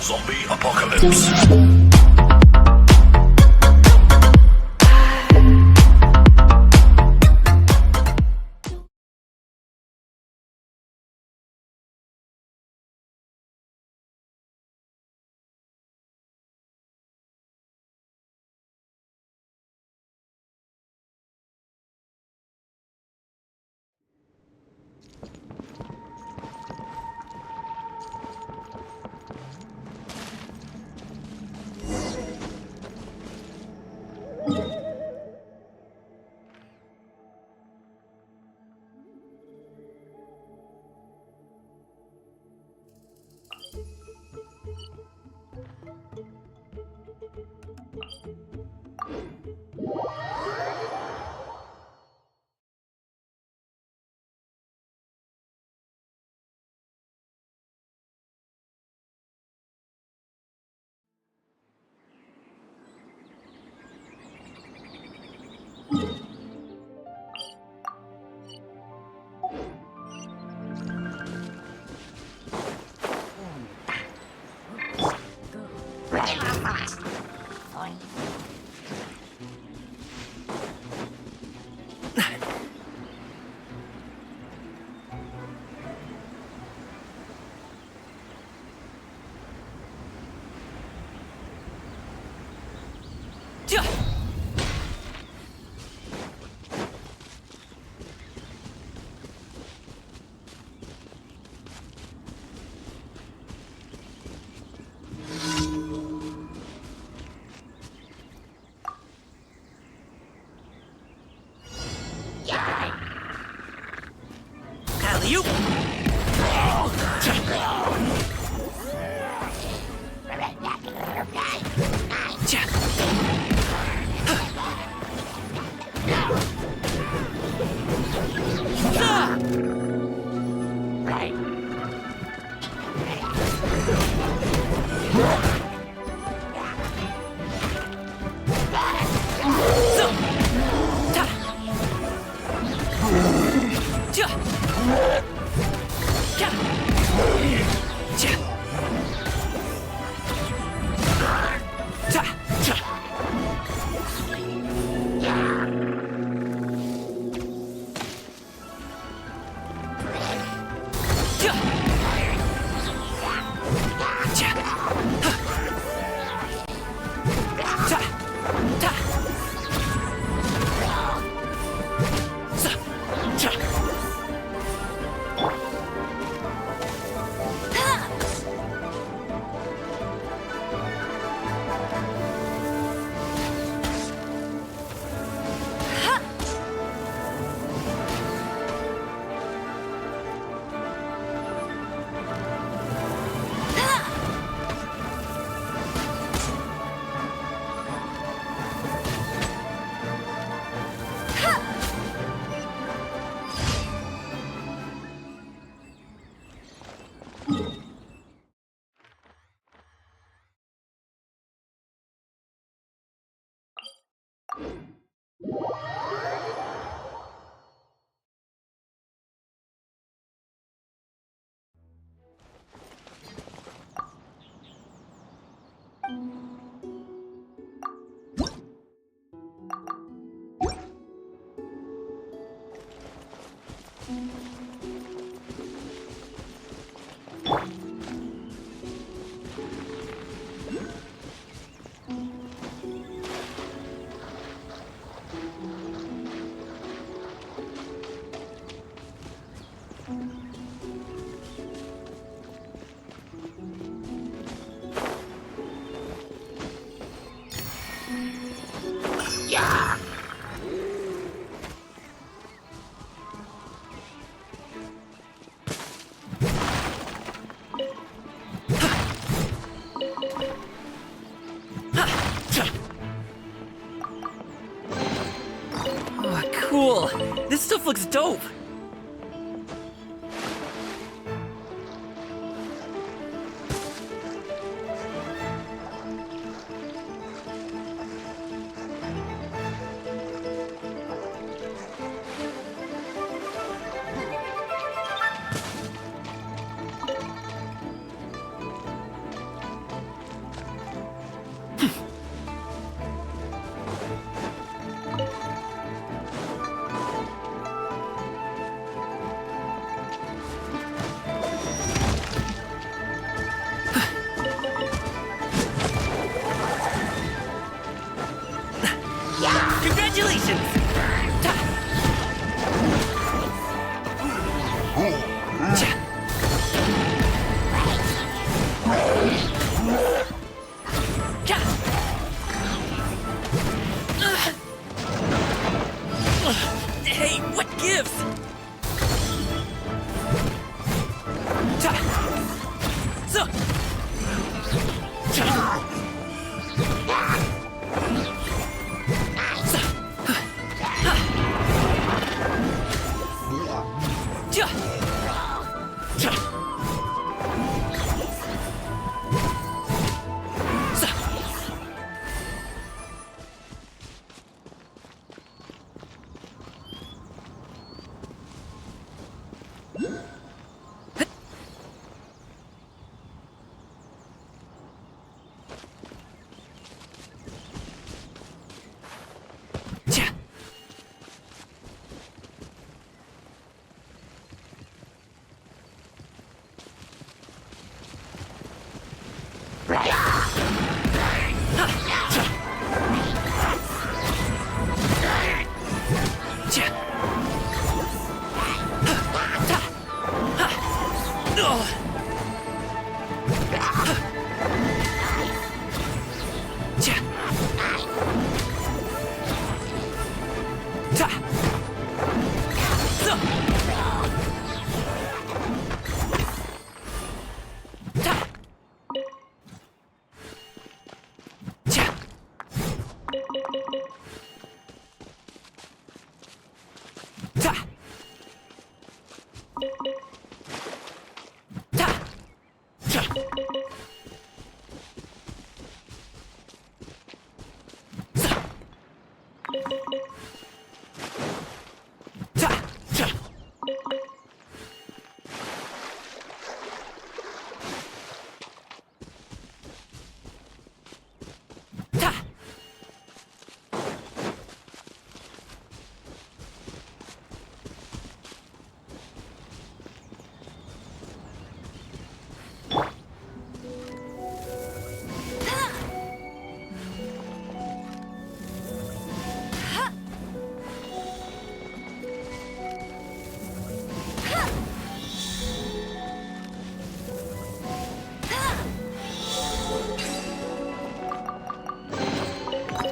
Zombie apocalypse. You. Oh, cool. This stuff looks dope.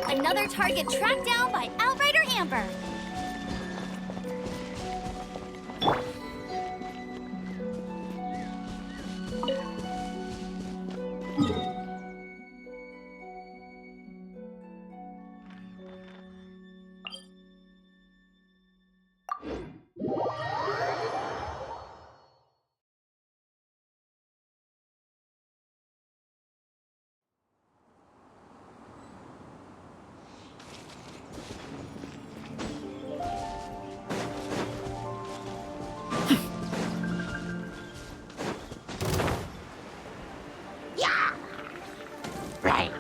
Another target tracked down by Outrider Amber. Right.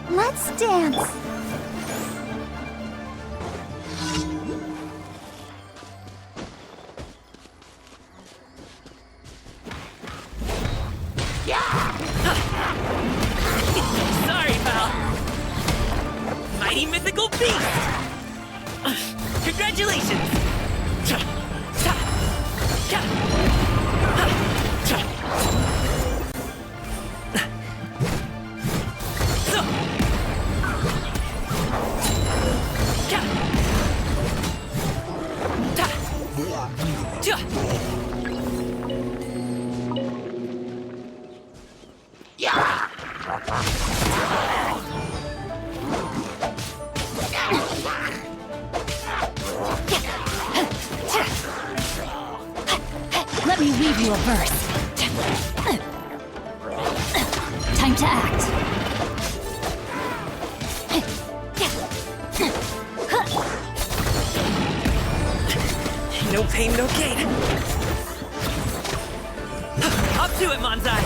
Let's dance. Sorry, pal. Mighty mythical beast! Congratulations! Let me weave you a verse. Time to act. No pain, no gain. Up to it, Manzai!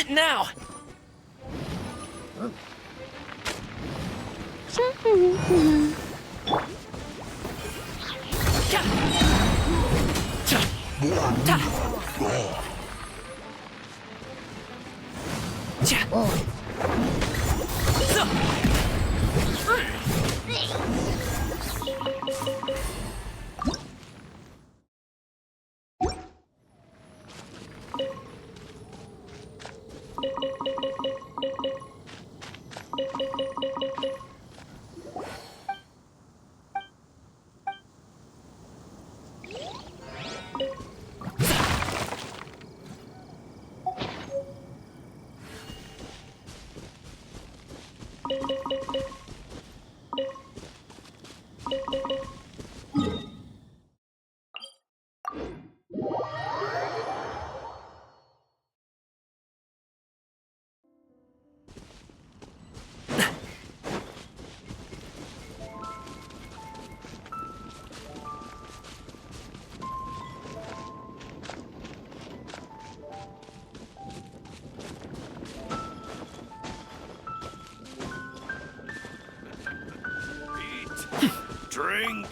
it now! Ja. Ja. Ta. Ja. So. Eat. Drink.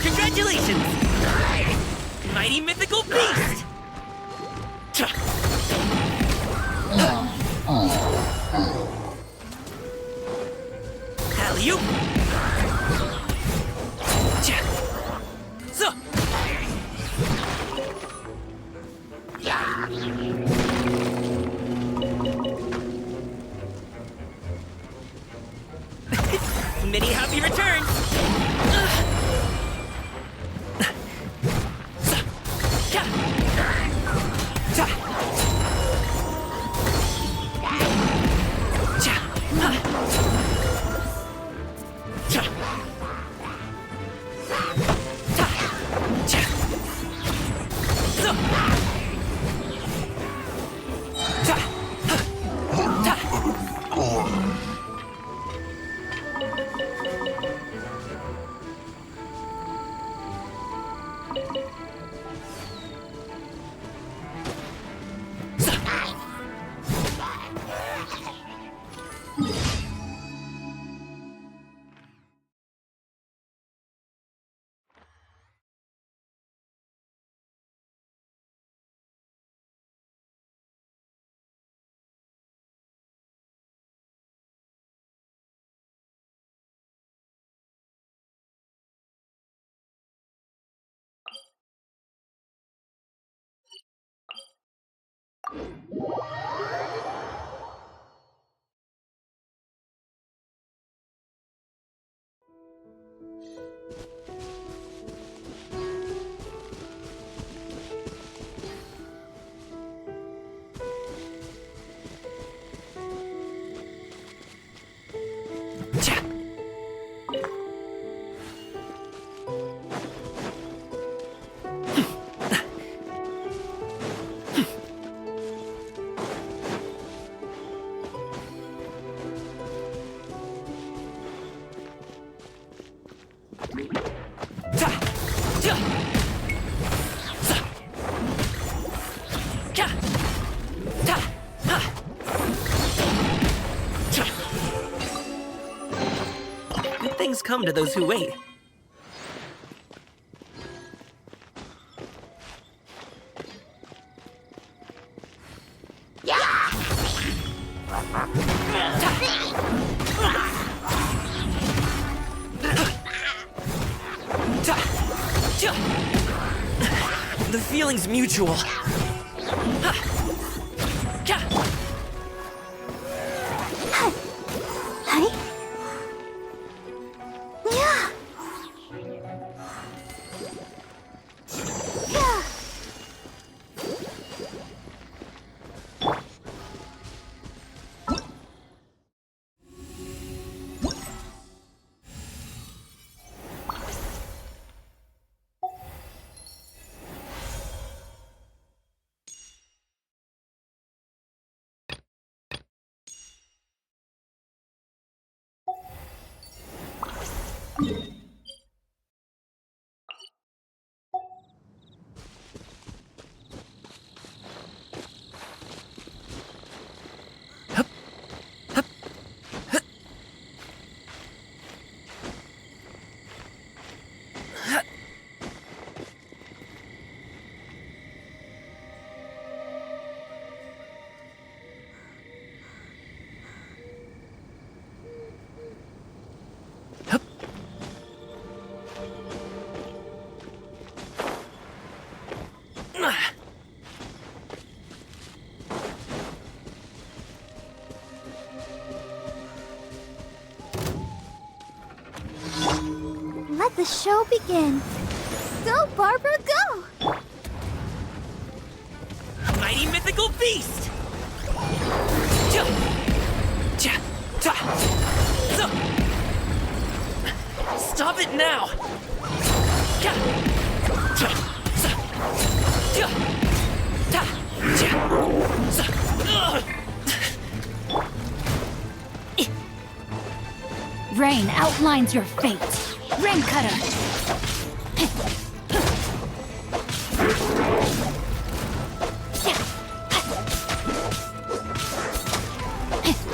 Congratulations! Mighty mythical beast! Alley-oop! So! Many happy returns! Good things come to those who wait. The feeling's mutual. Let the show begin. Go, Barbara, go! Mighty mythical beast! Stop it now! Rain outlines your fate. Rain Cutter!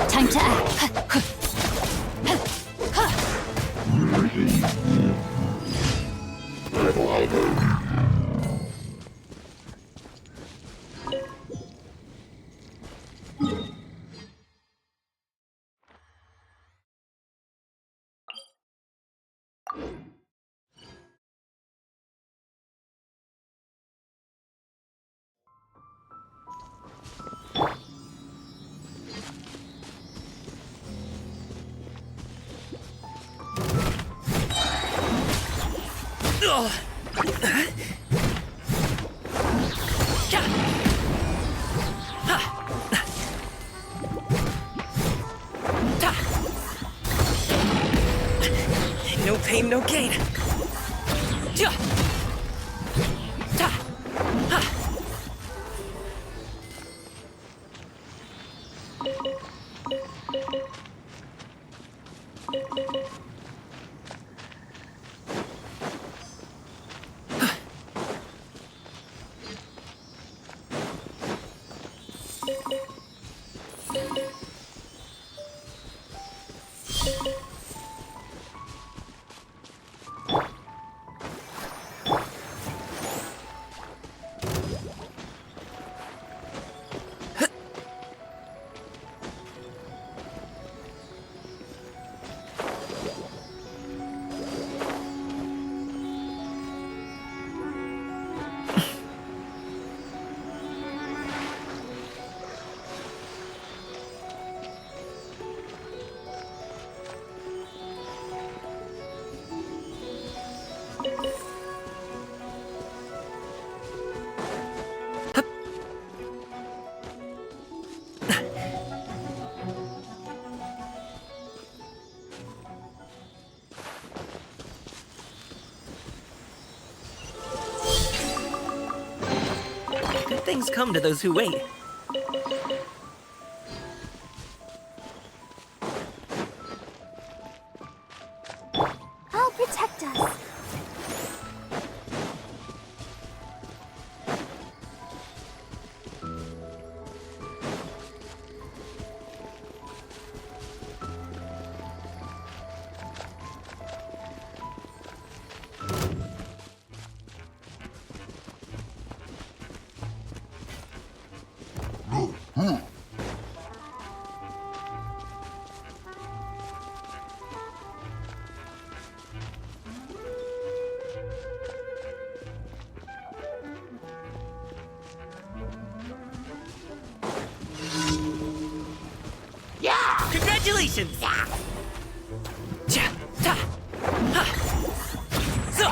Time to act. No pain, no gain. Good things come to those who wait. I'll protect us. Congratulations! Cha, ta, ha, so.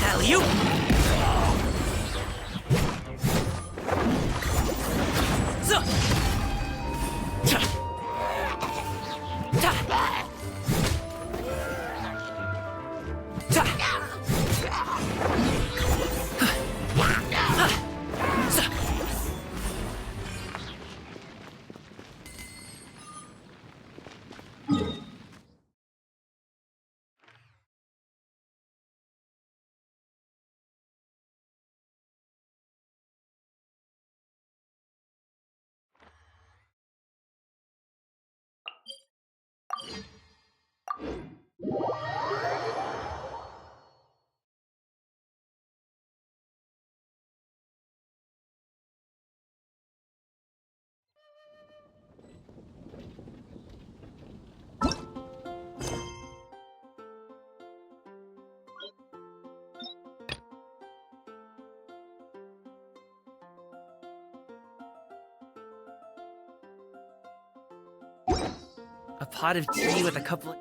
Alley-oop. So. Cha, ta, ta. A pot of tea with a couple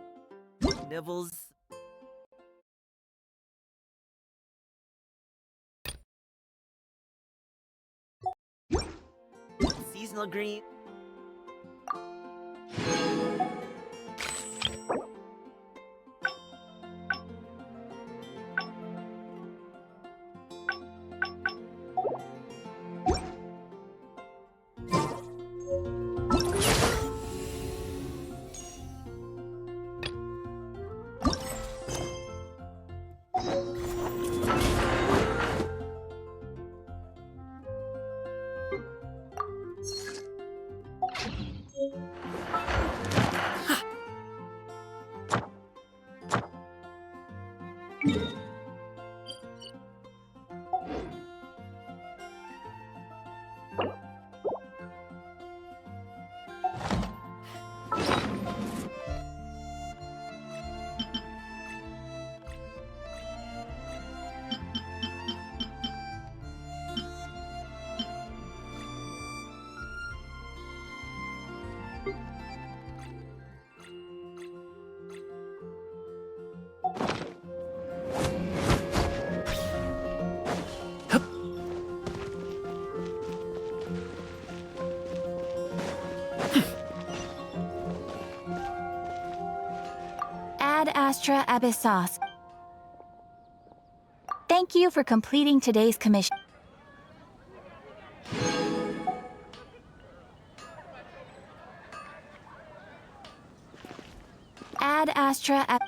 of nibbles. Seasonal green. Ad Astra Abyssos. Thank you for completing today's commission. Ad Astra Ab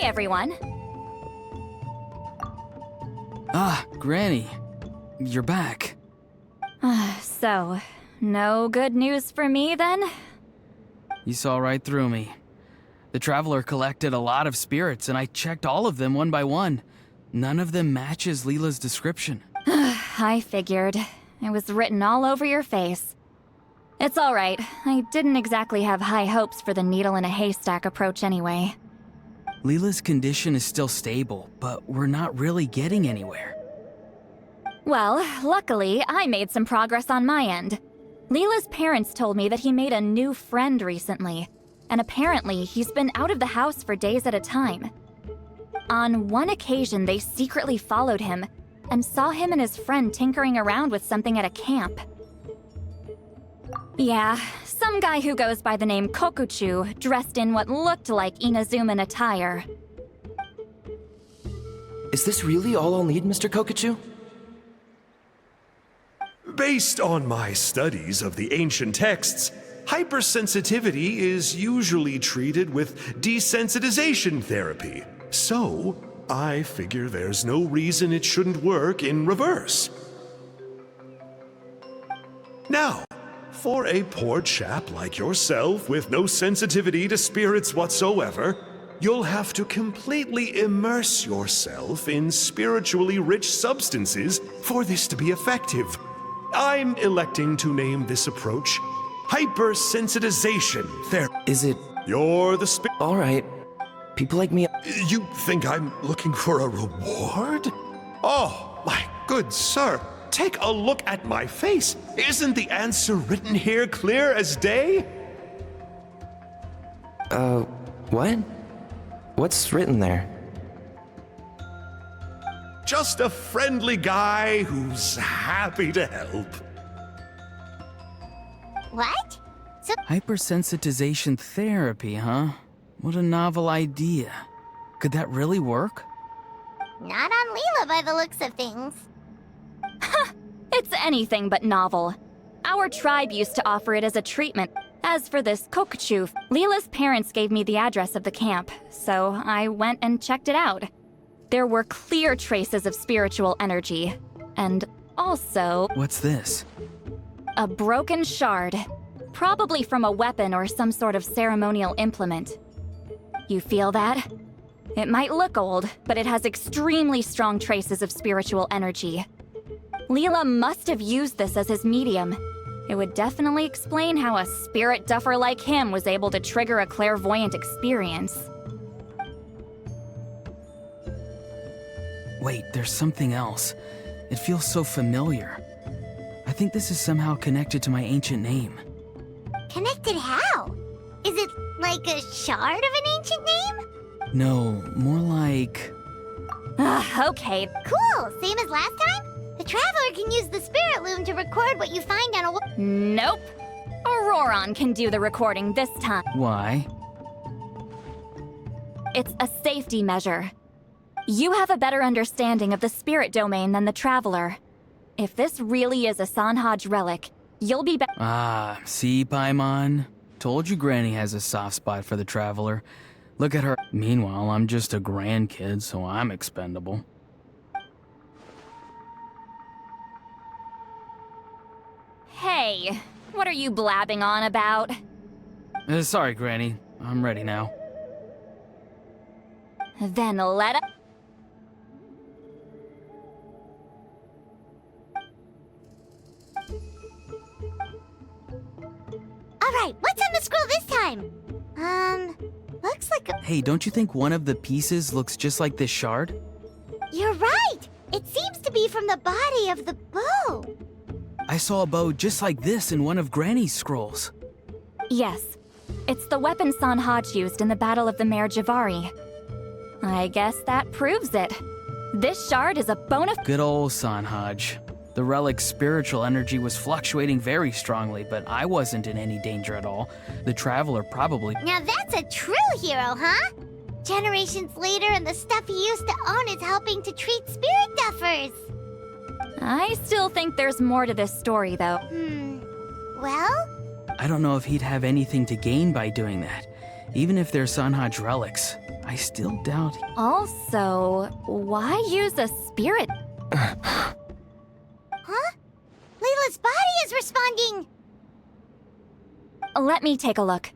everyone. Ah, Granny. You're back. So, no good news for me then? You saw right through me. The Traveler collected a lot of spirits, and I checked all of them one by one. None of them matches Leela's description. I figured. It was written all over your face. It's alright. I didn't exactly have high hopes for the needle in a haystack approach anyway. Leela's condition is still stable, but we're not really getting anywhere. Well, luckily, I made some progress on my end. Leela's parents told me that he made a new friend recently, and apparently he's been out of the house for days at a time. On one occasion, they secretly followed him and saw him and his friend tinkering around with something at a camp. Yeah, some guy who goes by the name Kokuchu, dressed in what looked like Inazuman attire. Is this really all I'll need, Mr. Kokuchu? Based on my studies of the ancient texts, hypersensitivity is usually treated with desensitization therapy. So, I figure there's no reason it shouldn't work in reverse. Now, for a poor chap like yourself with no sensitivity to spirits whatsoever, you'll have to completely immerse yourself in spiritually rich substances for this to be effective. I'm electing to name this approach hypersensitization therapy. Is it... You're the Alright. People like me... You think I'm looking for a reward? Oh, my good sir, take a look at my face. Isn't the answer written here clear as day? What? What's written there? Just a friendly guy who's happy to help. What? So Hypersensitization therapy, huh? What a novel idea. Could that really work? not on Leela by the looks of things. It's anything but novel. Our tribe used to offer it as a treatment. As for this Kokuchu, Leela's parents gave me the address of the camp, so I went and checked it out. There were clear traces of spiritual energy, and also What's this? a broken shard, probably from a weapon or some sort of ceremonial implement. You feel that? It might look old, but it has extremely strong traces of spiritual energy. Leela must have used this as his medium. It would definitely explain how a spirit duffer like him was able to trigger a clairvoyant experience. Wait, there's something else. It feels so familiar. I think this is somehow connected to my ancient name. Connected how? Is it like a shard of an ancient name? No, more like... Okay. Cool, same as last time? The Traveler can use the Spirit Loom to record what you find on a Nope. Auroron can do the recording this time. Why? It's a safety measure. You have a better understanding of the spirit domain than the Traveler. If this really is a Sanhaj relic, you'll be Ah, see, Paimon? Told you Granny has a soft spot for the Traveler. Look at her. Meanwhile, I'm just a grandkid, so I'm expendable. Hey, what are you blabbing on about? Sorry, Granny. I'm ready now. Then let us... Alright, what's on the scroll this time? Looks like a... Hey, don't you think one of the pieces looks just like this shard? You're right! It seems to be from the body of the bow. I saw a bow just like this in one of Granny's scrolls. Yes. It's the weapon Sanhaj used in the Battle of the Mare Javari. I guess that proves it. This shard is a bona... Good old Sanhaj. The relic's spiritual energy was fluctuating very strongly, but I wasn't in any danger at all. The Traveler probably... Now that's a true hero, huh? Generations later and the stuff he used to own is helping to treat spirit duffers. I still think there's more to this story, though. Well? I don't know if he'd have anything to gain by doing that. Even if they're Sanhaj relics, I I still doubt. Also, why use a spirit? Huh? Layla's body is responding! Let me take a look.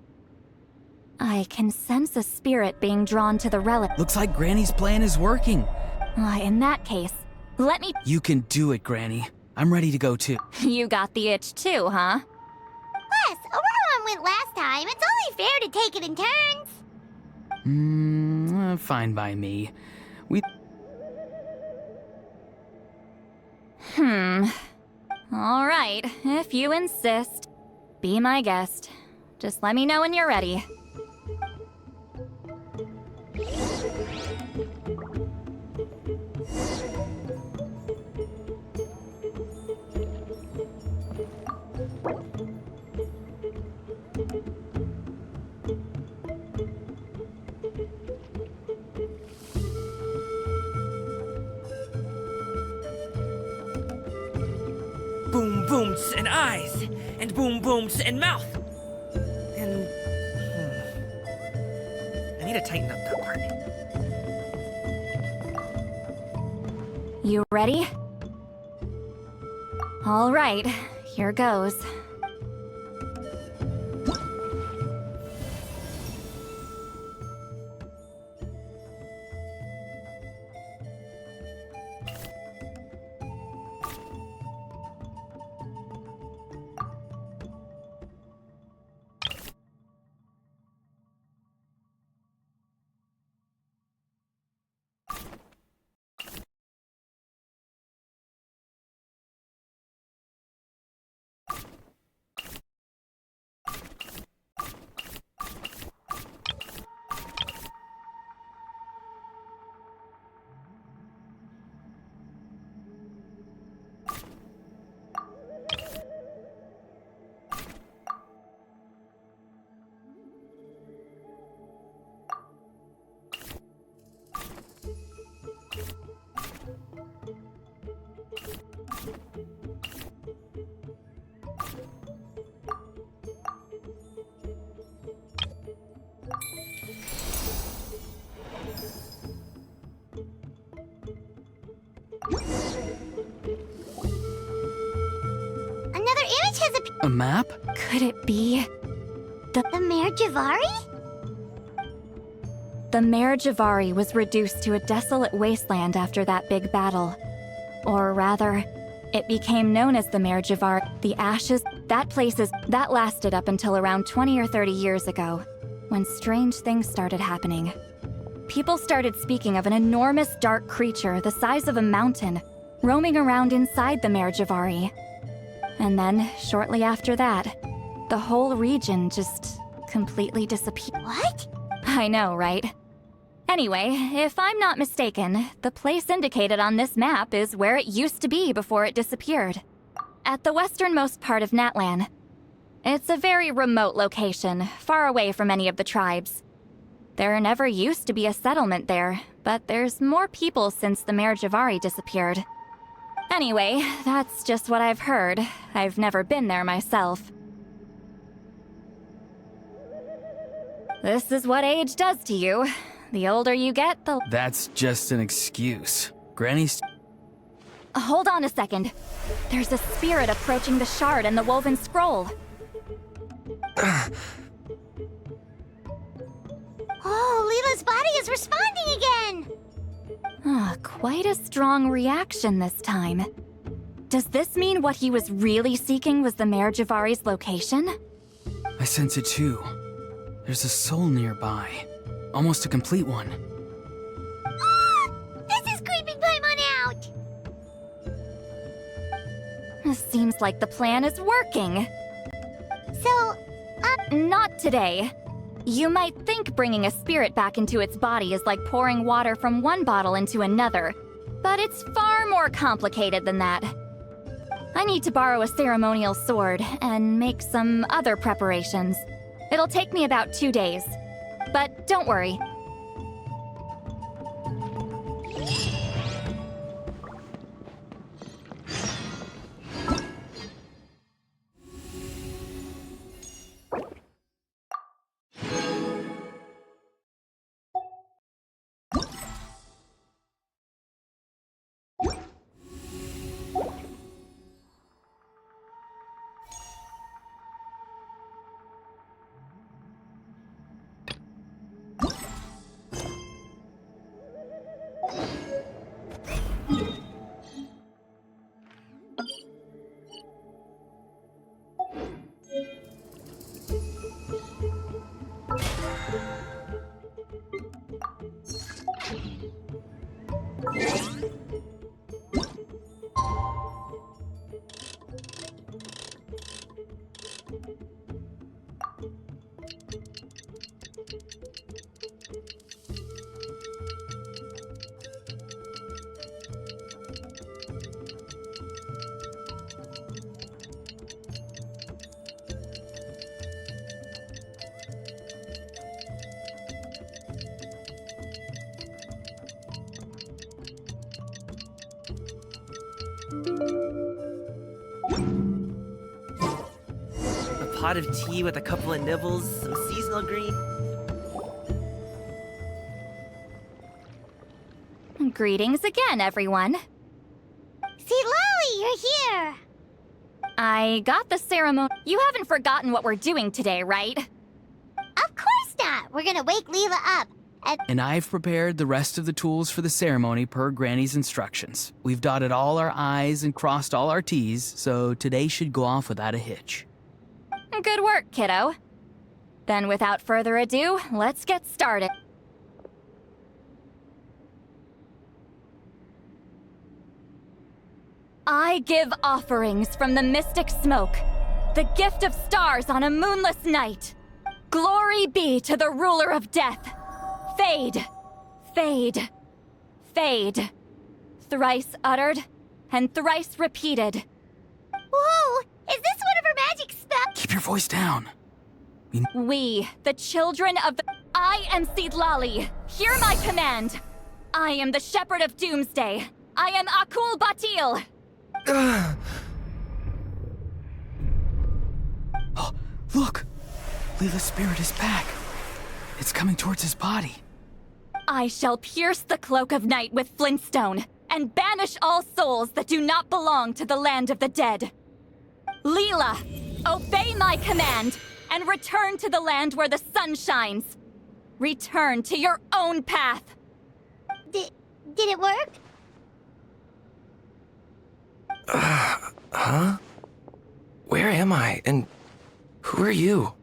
I can sense a spirit being drawn to the relic. Looks like Granny's plan is working. In that case, let me. You can do it, Granny. I'm ready to go too. You got the itch too, huh? Plus, Auroran went last time. It's only fair to take it in turns. Fine by me. All right, if you insist. Be my guest. Just let me know when you're ready. Boom booms and eyes, and boom booms and mouth. And I need to tighten up that part. You ready? All right, here goes. Another image has appeared. A map? Could it be The Mare Javari? the Mare Javari was reduced to a desolate wasteland after that big battle? Or rather, it became known as the Mare Javari. The ashes, that lasted up until around 20 or 30 years ago, when strange things started happening. People started speaking of an enormous dark creature the size of a mountain, roaming around inside the Mare Javari. And then, shortly after that, the whole region just completely disappeared. What? I know, right? Anyway, if I'm not mistaken, the place indicated on this map is where it used to be before it disappeared. At the westernmost part of Natlan. It's a very remote location, far away from any of the tribes. There never used to be a settlement there, but there's more people since the Mare Javari disappeared. Anyway, that's just what I've heard. I've never been there myself. This is what age does to you. The older you get, the... That's just an excuse. Granny's... Hold on a second. There's a spirit approaching the shard and the woven scroll. Oh, Leela's body is responding again! Quite a strong reaction this time. Does this mean what he was really seeking was the Mare Javari's location? I sense it too. There's a soul nearby. Almost a complete one. This is creeping Paimon out! Seems like the plan is working. So, Not today. You might think bringing a spirit back into its body is like pouring water from one bottle into another, but it's far more complicated than that. I need to borrow a ceremonial sword and make some other preparations. It'll take me about 2 days. But don't worry, pot of tea with a couple of nibbles, some seasonal green. Greetings again, everyone. See, Lolly, you're here! I got the ceremony. You haven't forgotten what we're doing today, right? Of course not! We're gonna wake Leela up. And I've prepared the rest of the tools for the ceremony per Granny's instructions. We've dotted all our I's and crossed all our T's, so today should go off without a hitch. Good work, kiddo. Then without further ado, let's get started. I give offerings from the mystic smoke, the gift of stars on a moonless night. Glory be to the ruler of death. Fade, fade, fade. Thrice uttered and thrice repeated. Whoa! Is this one of her magic spells? Keep your voice down. We, the children of the... I am Seedlali. Hear my command. I am the shepherd of Doomsday. I am Akul Batil. Oh, look! Leela's spirit is back. It's coming towards his body. I shall pierce the cloak of night with flintstone and banish all souls that do not belong to the land of the dead. Leela, obey my command and return to the land where the sun shines. Return to your own path. Did it work? Huh? Where am I? And who are you?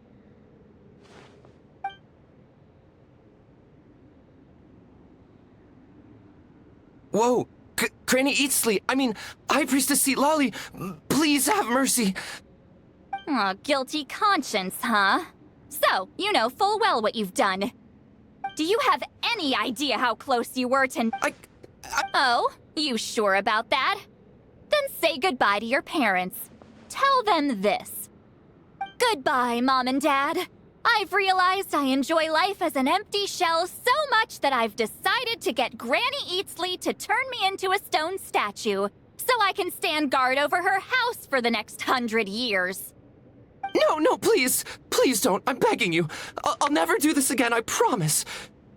Whoa! Granny Eatsley! I mean, High Priestess Seedlali! Please have mercy! Aw, guilty conscience, huh? So, you know full well what you've done. Do you have any idea how close you were to... Oh, you sure about that? Then say goodbye to your parents. Tell them this. Goodbye, Mom and Dad. I've realized I enjoy life as an empty shell so much that I've decided to get Granny Eatsley to turn me into a stone statue so I can stand guard over her house for the next 100 years. No, please! Please don't! I'm begging you! I'll never do this again, I promise!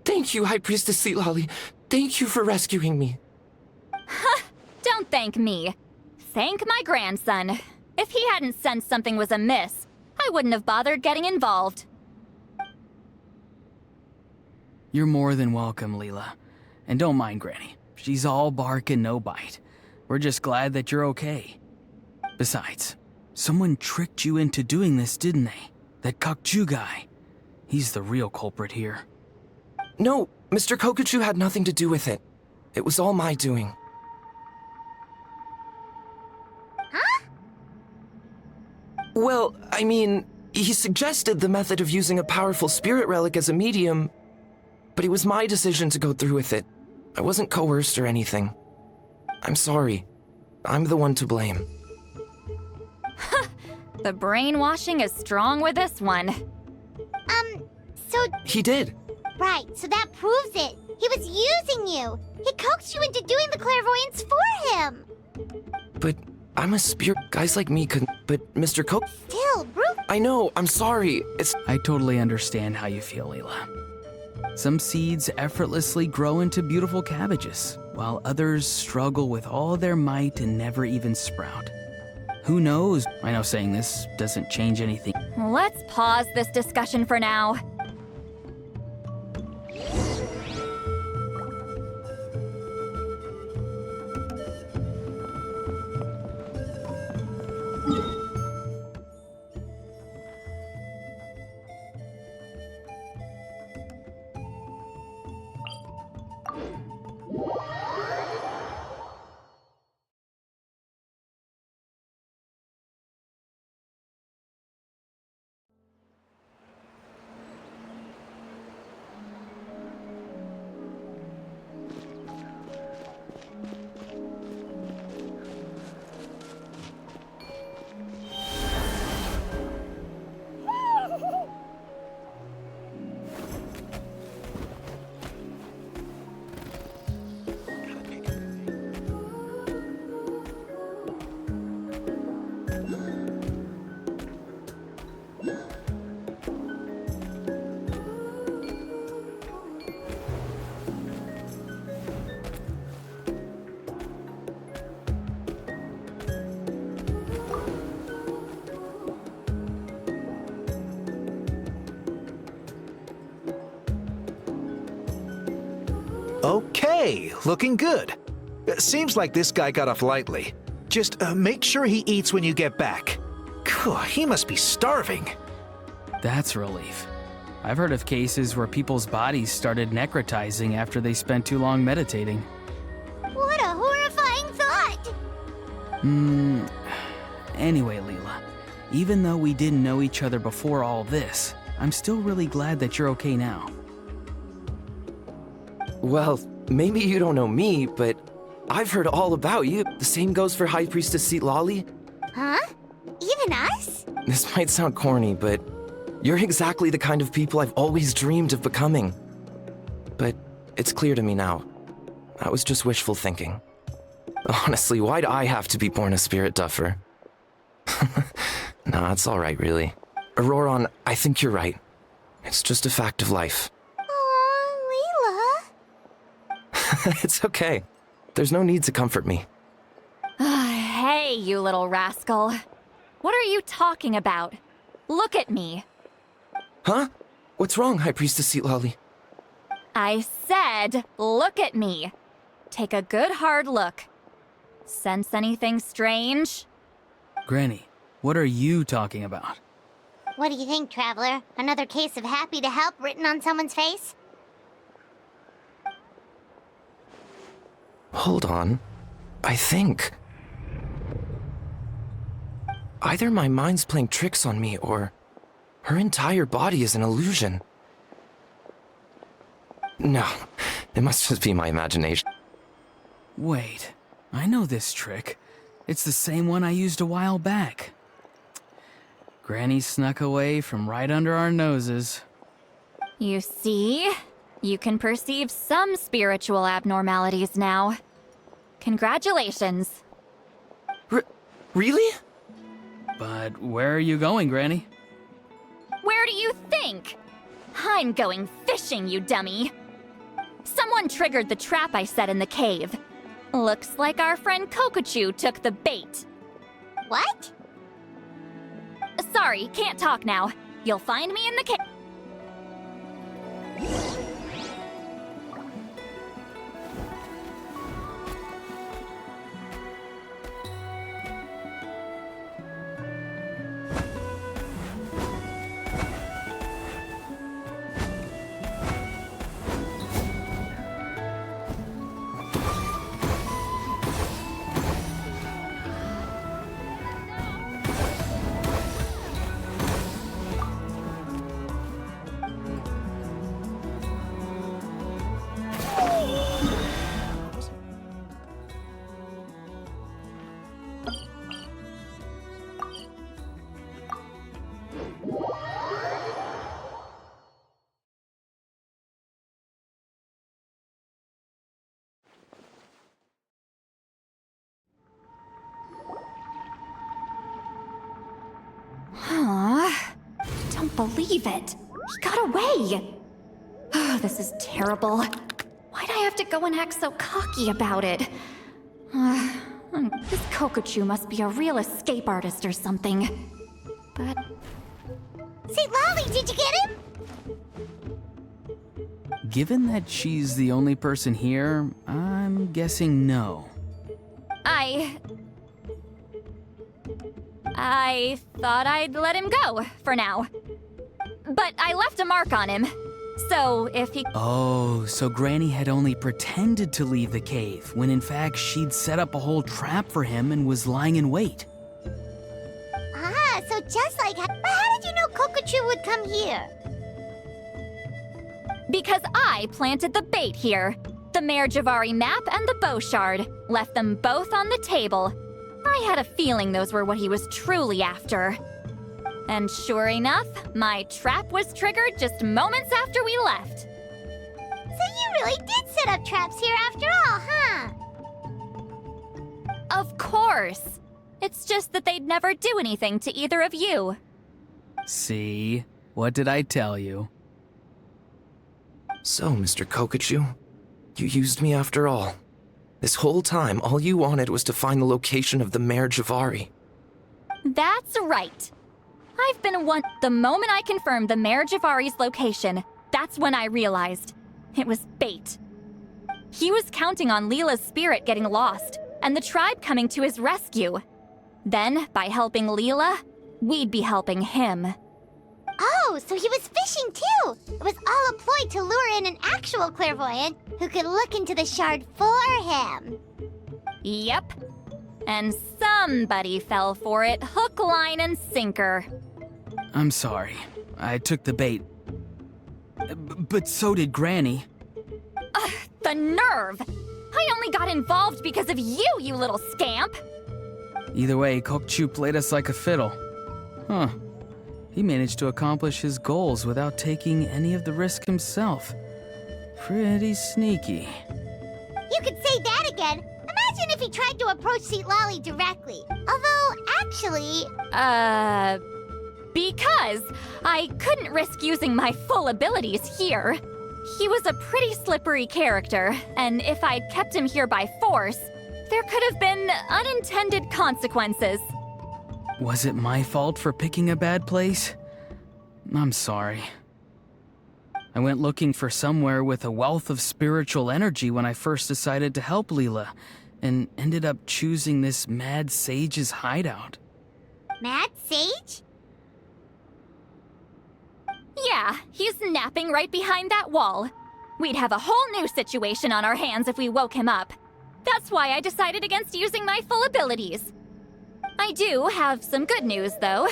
Thank you, High Priestess Seedlali. Thank you for rescuing me. Don't thank me. Thank my grandson. If he hadn't sensed something was amiss, I wouldn't have bothered getting involved. You're more than welcome, Leela. And don't mind Granny. She's all bark and no bite. We're just glad that you're okay. Besides, someone tricked you into doing this, didn't they? That Kokju guy. He's the real culprit here. No, Mr. Kokuchu had nothing to do with it. It was all my doing. Huh? Well, I mean, he suggested the method of using a powerful spirit relic as a medium, but it was my decision to go through with it. I wasn't coerced or anything. I'm sorry. I'm the one to blame. The brainwashing is strong with this one. So, He did. right, so that proves it. He was using you. He coaxed you into doing the clairvoyance for him. But I'm a spirit. Guys like me couldn't. But Mr. Still, Ruth. I know, I'm sorry. It's. I totally understand how you feel, Leela. Some seeds effortlessly grow into beautiful cabbages, while others struggle with all their might and never even sprout. Who knows? I know saying this doesn't change anything. Let's pause this discussion for now. Okay, looking good. Seems like this guy got off lightly. Just make sure he eats when you get back. He must be starving. That's a relief. I've heard of cases where people's bodies started necrotizing after they spent too long meditating. What a horrifying thought! Anyway, Leela, even though we didn't know each other before all this, I'm still really glad that you're okay now. Well, maybe you don't know me, but I've heard all about you. The same goes for High Priestess Lolly. Huh? Even us? This might sound corny, but you're exactly the kind of people I've always dreamed of becoming. But it's clear to me now. That was just wishful thinking. Honestly, why'd I have to be born a spirit duffer? Nah, it's alright, really. Auroron, I think you're right. It's just a fact of life. Aw, Leela. It's okay. There's no need to comfort me. Hey, you little rascal. What are you talking about? Look at me. Huh? What's wrong, High Priestess Lolly? I said, look at me. Take a good hard look. Sense anything strange? Granny, what are you talking about? What do you think, Traveler? Another case of happy to help written on someone's face? Hold on. I think... either my mind's playing tricks on me, or her entire body is an illusion. No, it must just be my imagination. Wait, I know this trick. It's the same one I used a while back. Granny snuck away from right under our noses. You see? You can perceive some spiritual abnormalities now. Congratulations. Really? But where are you going, Granny? Where do you think? I'm going fishing, you dummy. Someone triggered the trap I set in the cave. Looks like our friend Kokochu took the bait. What? Sorry, can't talk now. You'll find me in the cave. Don't believe it. He got away. Oh, this is terrible. Why'd I have to go and act so cocky about it? This Kokochu must be a real escape artist or something. But... St. Lolly, did you get him? Given that she's the only person here, I'm guessing no. I thought I'd let him go, for now. But I left a mark on him, so if he... Oh, so Granny had only pretended to leave the cave, when in fact she'd set up a whole trap for him and was lying in wait. Ah, so just like... But how did you know Kokochu would come here? Because I planted the bait here. The Mare Javari map and the bow shard. Left them both on the table. I had a feeling those were what he was truly after. And sure enough, my trap was triggered just moments after we left. So you really did set up traps here after all, huh? Of course. It's just that they'd never do anything to either of you. See? What did I tell you? So, Mr. Kokachu, you used me after all. This whole time, all you wanted was to find the location of the Mare Javari. That's right. I've been the moment I confirmed the Mare Javari's location, that's when I realized. It was bait. He was counting on Leela's spirit getting lost, and the tribe coming to his rescue. Then, by helping Leela, we'd be helping him. Oh, so he was fishing too! It was all a ploy to lure in an actual clairvoyant who could look into the shard for him. Yep. And somebody fell for it, hook, line, and sinker. I'm sorry. I took the bait. But so did Granny. Ugh, the nerve! I only got involved because of you, you little scamp! Either way, Kokchu played us like a fiddle. Huh. He managed to accomplish his goals without taking any of the risk himself. Pretty sneaky. You could say that again. Imagine if he tried to approach Lolly directly. Although, actually... Because I couldn't risk using my full abilities here. He was a pretty slippery character, and if I'd kept him here by force, there could have been unintended consequences. Was it my fault for picking a bad place? I'm sorry. I went looking for somewhere with a wealth of spiritual energy when I first decided to help Leela, and ended up choosing this mad sage's hideout. Mad Sage? Yeah, he's napping right behind that wall. We'd have a whole new situation on our hands if we woke him up. That's why I decided against using my full abilities. I do have some good news, though.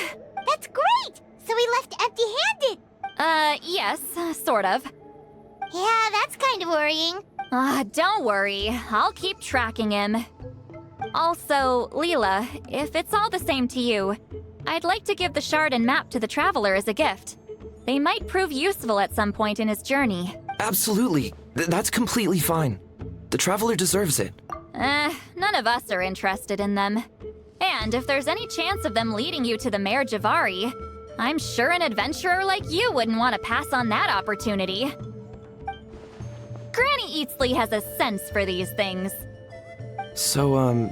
That's great! So he left empty-handed! Yes, sort of. Yeah, that's kind of worrying. Don't worry. I'll keep tracking him. Also, Leela, if it's all the same to you, I'd like to give the shard and map to the Traveler as a gift. They might prove useful at some point in his journey. Absolutely. That's completely fine. The Traveler deserves it. None of us are interested in them. And if there's any chance of them leading you to the Mare Javari, I'm sure an adventurer like you wouldn't want to pass on that opportunity. Granny Eatsley has a sense for these things. So,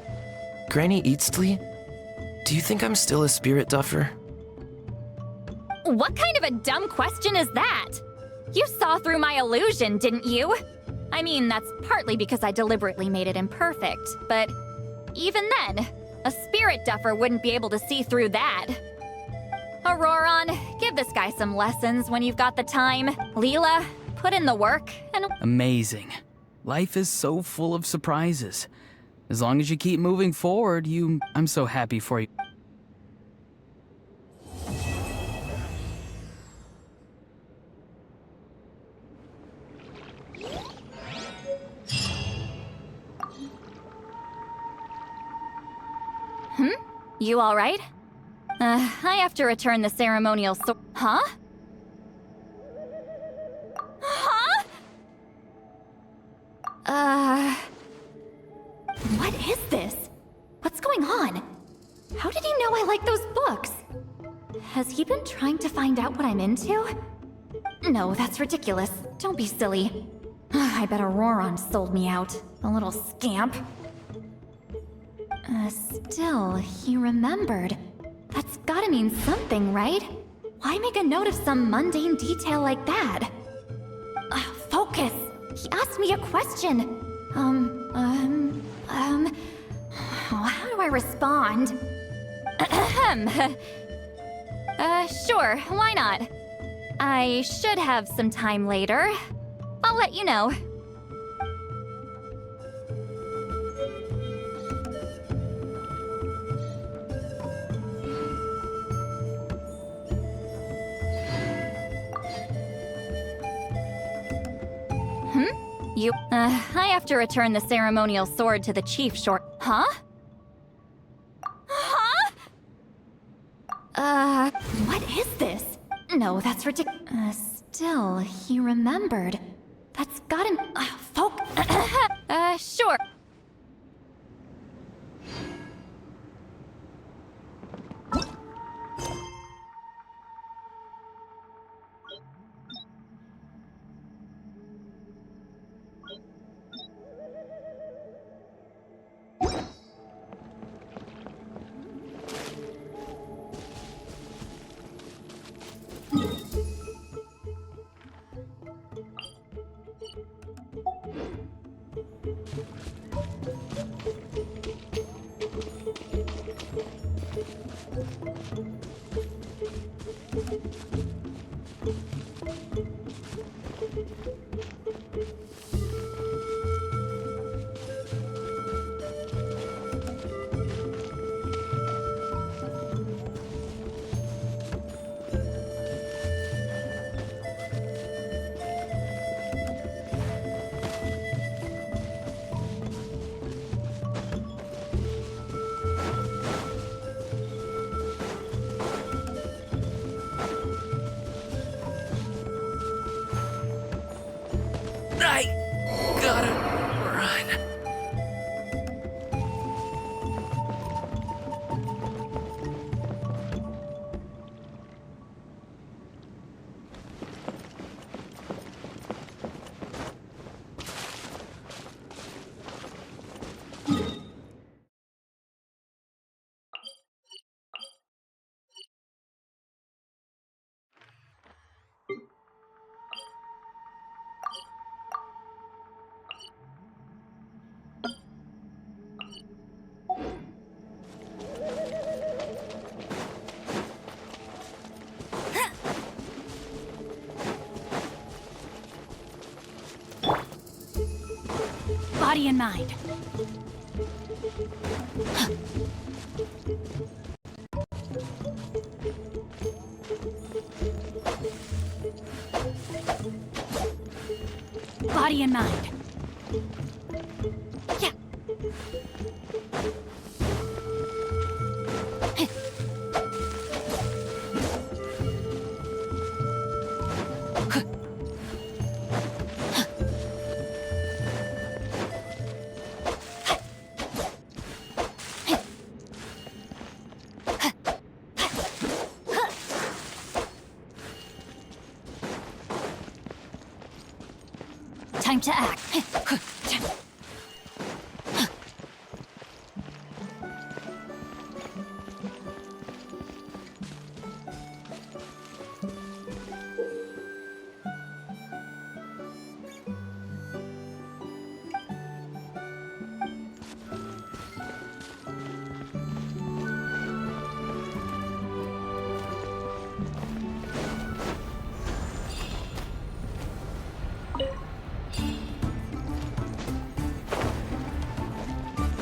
Granny Eatsley? Do you think I'm still a spirit duffer? What kind of a dumb question is that? You saw through my illusion, didn't you? I mean, that's partly because I deliberately made it imperfect, but even then, a spirit duffer wouldn't be able to see through that. Auroron, give this guy some lessons when you've got the time. Leela, put in the work, and... Amazing. Life is so full of surprises. As long as you keep moving forward, I'm so happy for you. You all right? I have to return the ceremonial Huh? Huh? What is this? What's going on? How did he know I like those books? Has he been trying to find out what I'm into? No, that's ridiculous. Don't be silly. I bet Auroron sold me out. A little scamp. Still, he remembered. That's gotta mean something, right? Why make a note of some mundane detail like that? Focus! He asked me a question. How do I respond? Sure, why not? I should have some time later. I'll let you know. I have to return the ceremonial sword to the chief short. Huh? Huh? What is this? No, that's ridiculous. Still, he remembered. That's got him. Sure. Body and mind. Body and mind. Yeah. Time to act.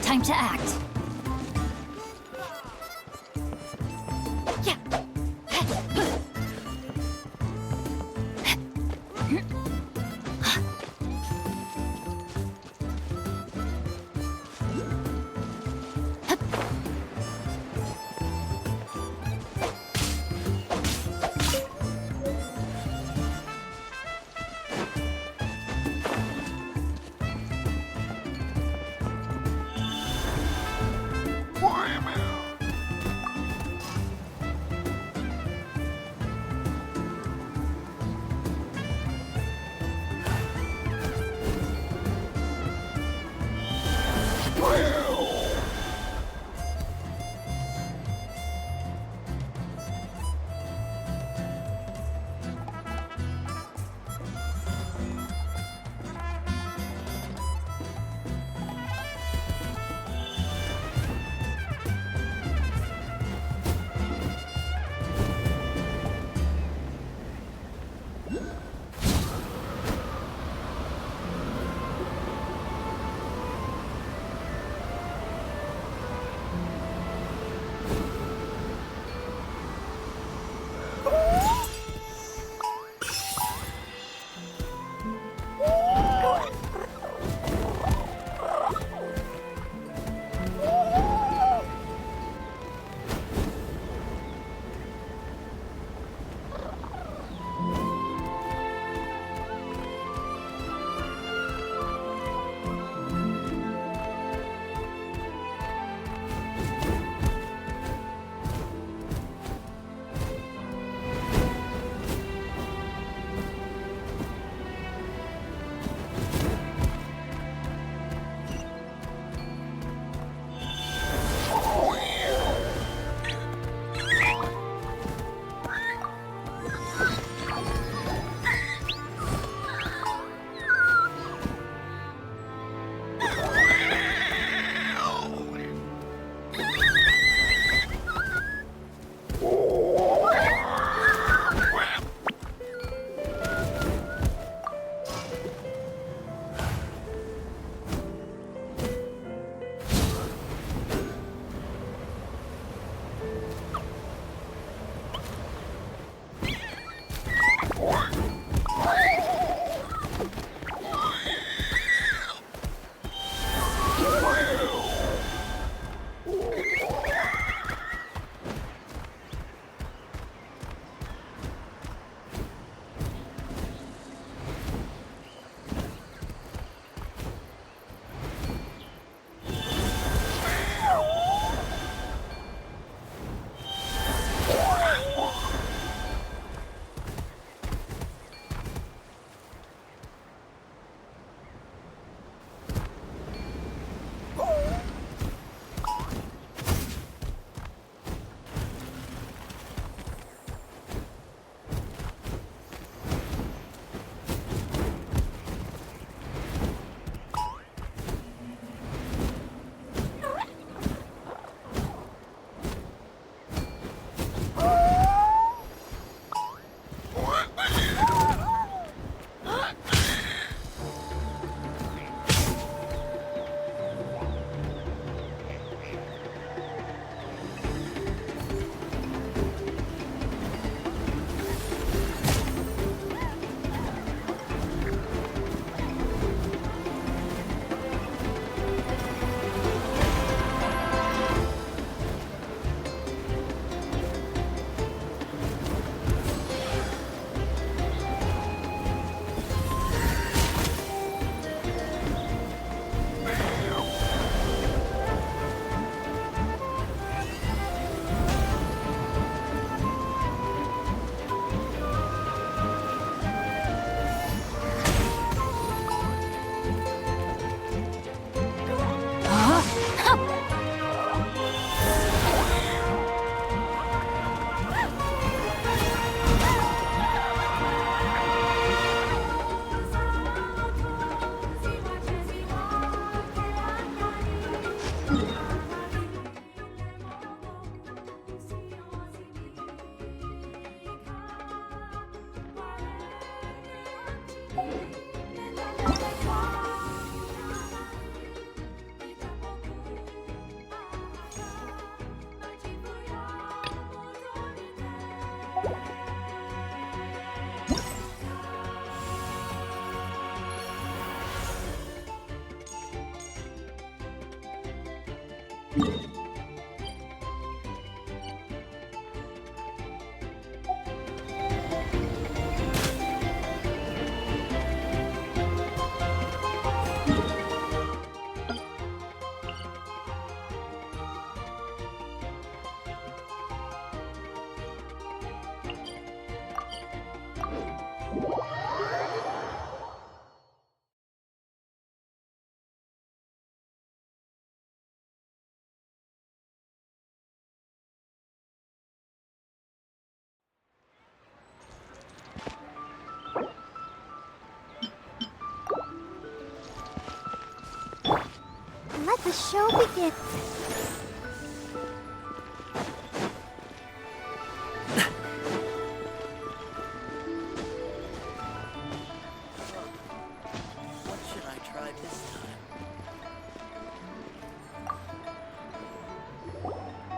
Time to act. Yeah. Let the show begin. What should I try this time?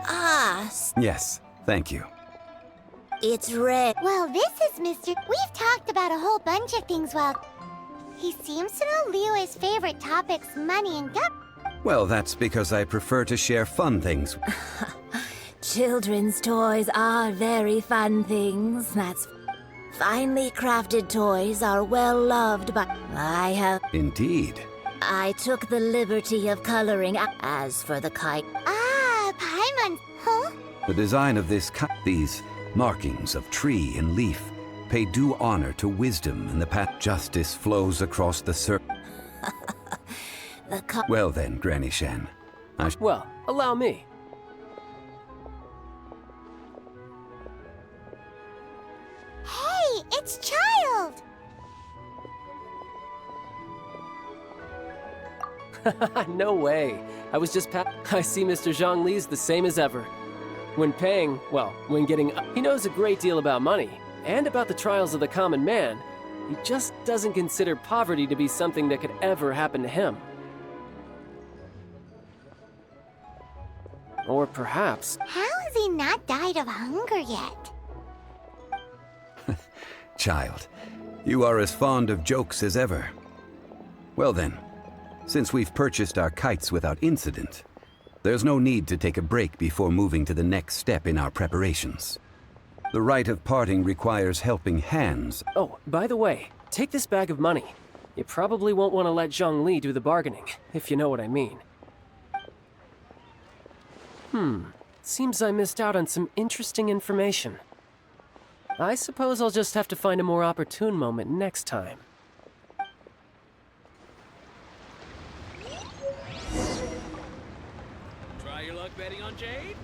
Ah, Yes, thank you. it's red. Well, this is Mr. We've talked about a whole bunch of things while he seems to know Leo's favorite topics, money and gut. Well, that's because I prefer to share fun things. Children's toys are very fun things. That's finely crafted toys are well loved, but Indeed. I took the liberty of coloring. As for the kite, Ah, Paimon, huh? The design of these markings of tree and leaf pay due honor to wisdom and the path justice flows across the Well then, Granny Shan. Well, allow me. Hey, it's Child! No way. I was just I see Mr. Zhongli's the same as ever. When paying, well, when getting he knows a great deal about money, and about the trials of the common man. He just doesn't consider poverty to be something that could ever happen to him. Or perhaps... How has he not died of hunger yet? Child, you are as fond of jokes as ever. Well then, since we've purchased our kites without incident, there's no need to take a break before moving to the next step in our preparations. The rite of parting requires helping hands. Oh, by the way, take this bag of money. You probably won't want to let Zhongli do the bargaining, if you know what I mean. Seems I missed out on some interesting information. I suppose I'll just have to find a more opportune moment next time. Try your luck betting on Jade?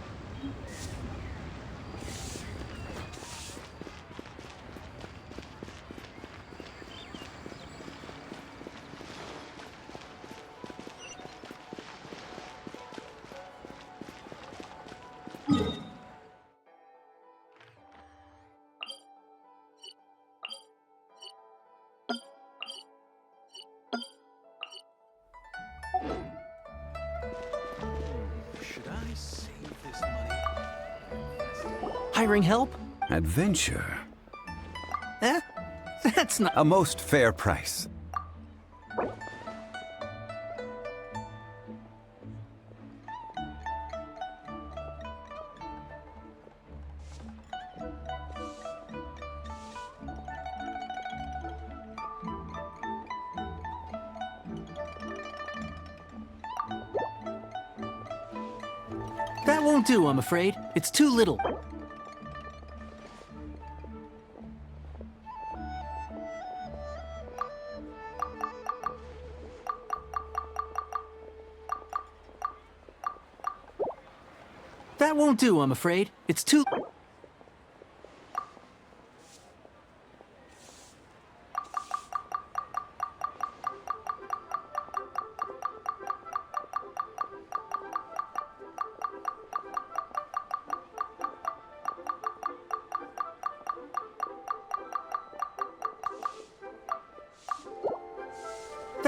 Should I save this money? Hiring help? Adventure. Eh? That's not. A most fair price. That won't do, I'm afraid. It's too little. That won't do, I'm afraid. It's too...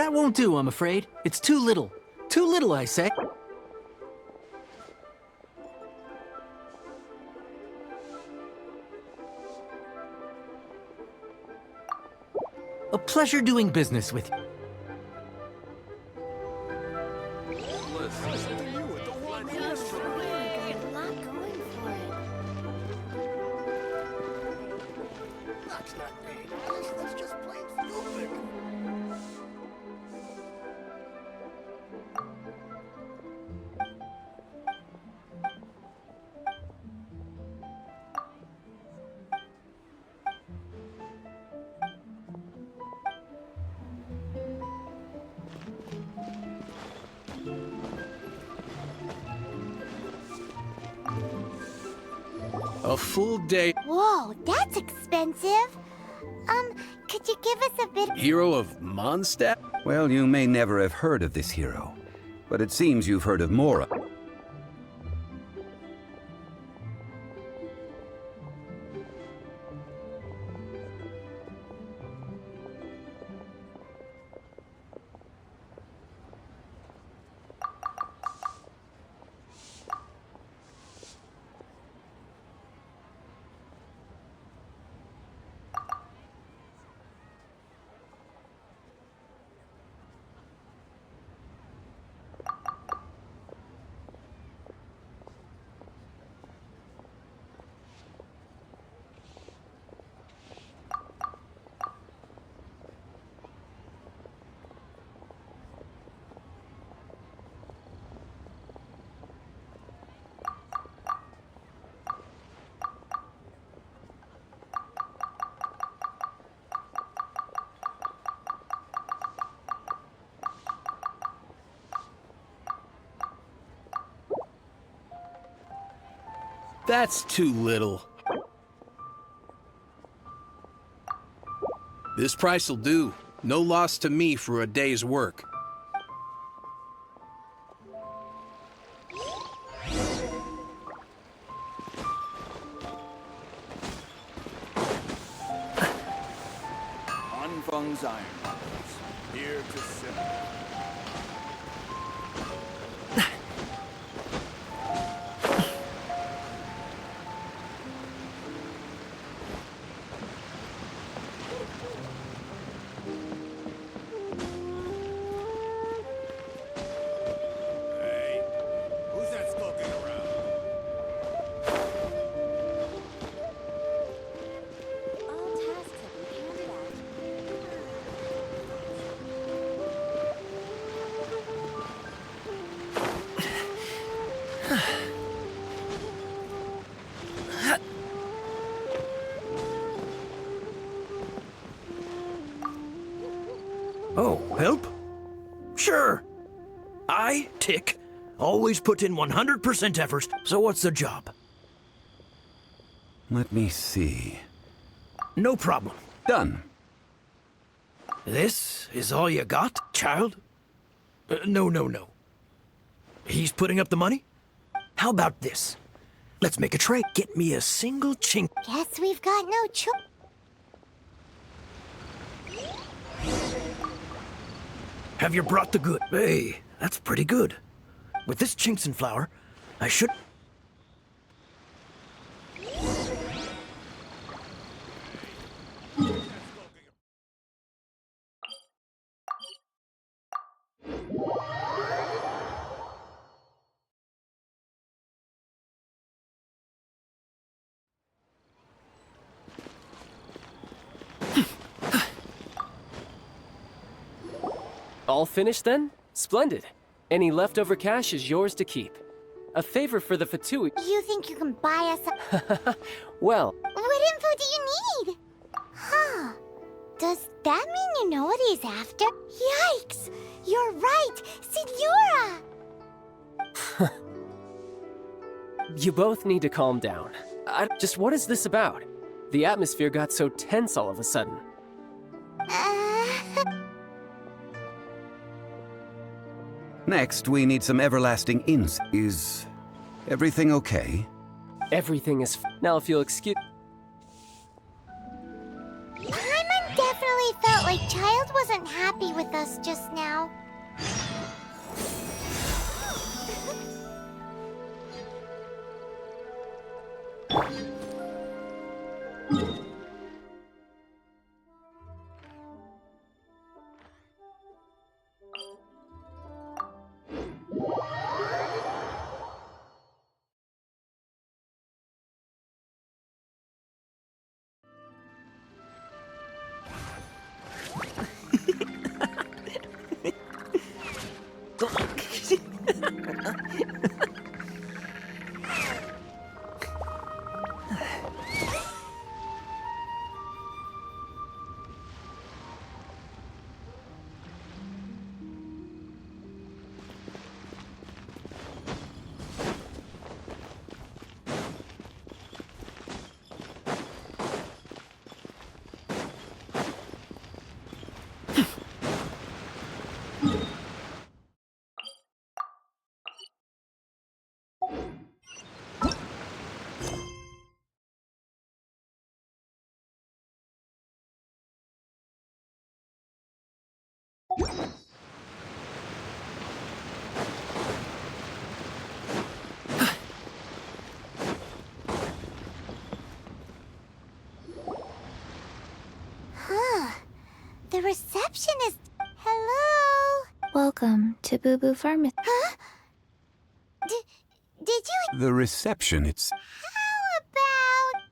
That won't do, I'm afraid. It's too little. Too little, I say. A pleasure doing business with you. A full day. Whoa, that's expensive. Could you give us a bit? Hero of Mondstadt? Well, you may never have heard of this hero, but it seems you've heard of Mora. That's too little. This price'll do. No loss to me for a day's work. Anfang's Iron Knuckles, here to simmer. Oh, help? Sure. I, Tick, always put in 100% effort, so what's the job? Let me see. No problem. Done. This is all you got, child? No. He's putting up the money? How about this? Let's make a trade. Get me a single chink. Guess we've got no choice. Have you brought the good? Hey, that's pretty good. With this chinks and flour, I should... All finished then? Splendid. Any leftover cash is yours to keep. A favor for the Fatui. You think you can buy us a... Well... What info do you need? Huh. Does that mean you know what he's after? Yikes! You're right! Signora! You both need to calm down. Just what is this about? The atmosphere got so tense all of a sudden. Next, we need some everlasting ins. Is everything okay? Everything is now if you'll excuse... I'm undoubtedly definitely felt like Child wasn't happy with us just now. The receptionist. Hello? Welcome to Boo Boo Pharmacy. Huh? Did you... The reception, it's... How about...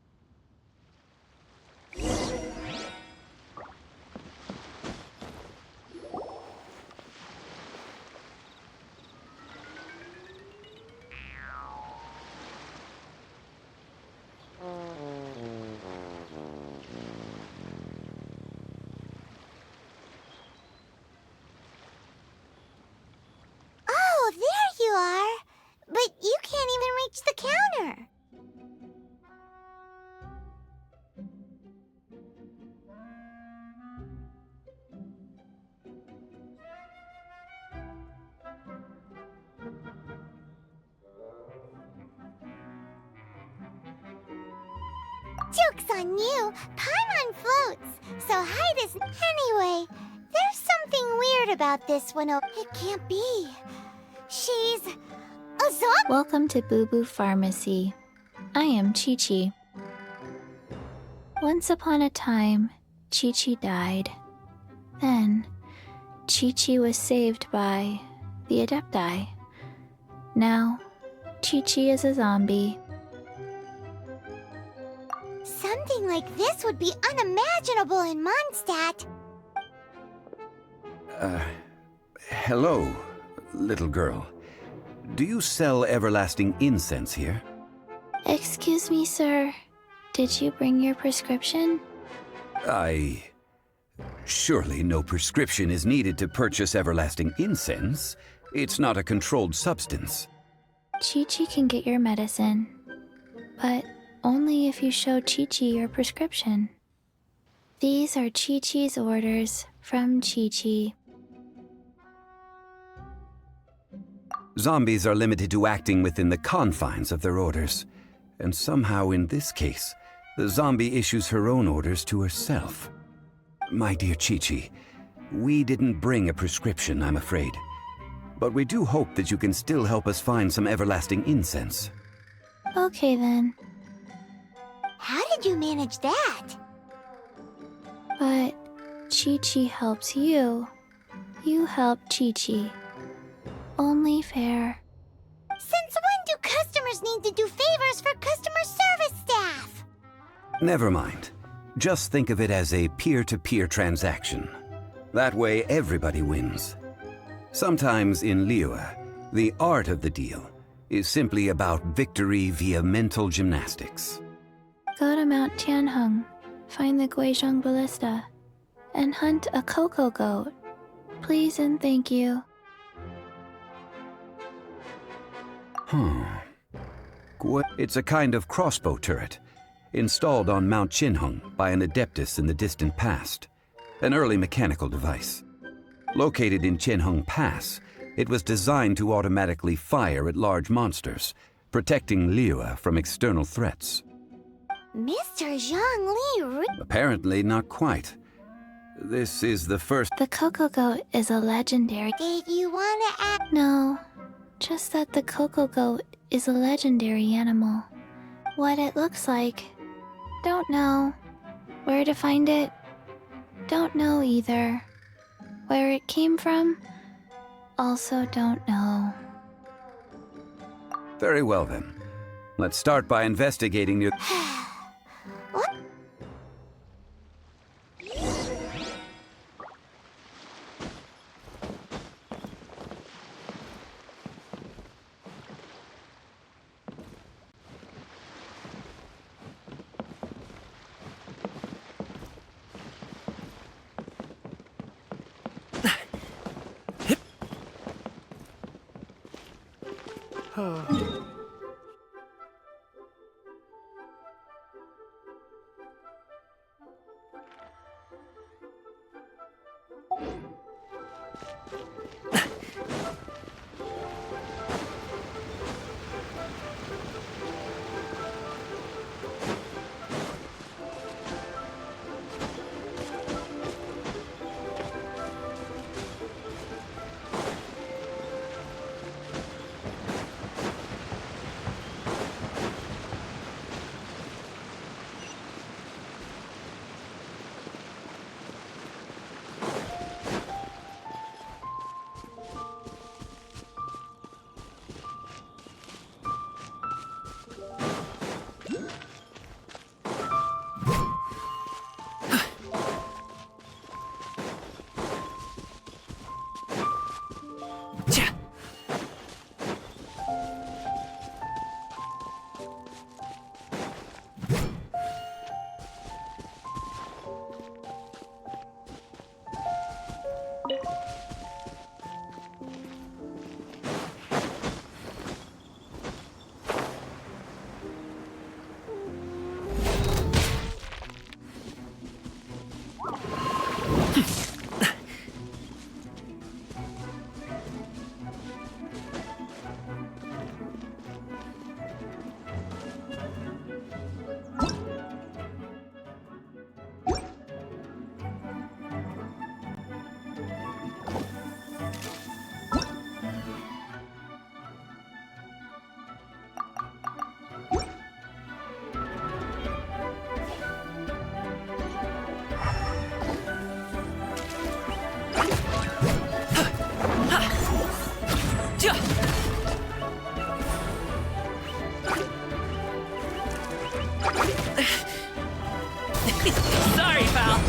Oh, there you are. But you can't even reach the counter. Joke's on you! Paimon floats, so hide is... Anyway, there's something weird about this one. It can't be. She's... a zombie? Welcome to Boo Boo Pharmacy. I am Chi-Chi. Once upon a time, Chi-Chi died. Then, Chi-Chi was saved by the Adepti. Now, Chi-Chi is a zombie. Something like this would be unimaginable in Mondstadt. Hello, little girl. Do you sell everlasting incense here? Excuse me, sir. Did you bring your prescription? Surely no prescription is needed to purchase everlasting incense. It's not a controlled substance. Chi-Chi can get your medicine, but only if you show Chi-Chi your prescription. These are Chi-Chi's orders from Chi-Chi. Zombies are limited to acting within the confines of their orders. And somehow in this case, the zombie issues her own orders to herself. My dear Chi-Chi, we didn't bring a prescription, I'm afraid. But we do hope that you can still help us find some everlasting incense. Okay then. How did you manage that? But Chi-Chi helps you. You help Chi-Chi. Only fair. Since when do customers need to do favors for customer service staff? Never mind. Just think of it as a peer-to-peer transaction. That way everybody wins. Sometimes in Liyue, the art of the deal is simply about victory via mental gymnastics. Go to Mount Tianheng, find the Guizhong Ballista, and hunt a cocoa goat. Please and thank you. It's a kind of crossbow turret, installed on Mount Qinheng by an adeptus in the distant past. An early mechanical device. Located in Qinheng Pass, it was designed to automatically fire at large monsters, protecting Liyue from external threats. Mr. Zhang Li... Apparently not quite. This is the first. The Coco Goat is a legendary. Did you wanna ask? No, just that the Coco Goat is a legendary animal. What it looks like, don't know. Where to find it, don't know either. Where it came from, also don't know. Very well then. Let's start by investigating near. What? Sorry, pal.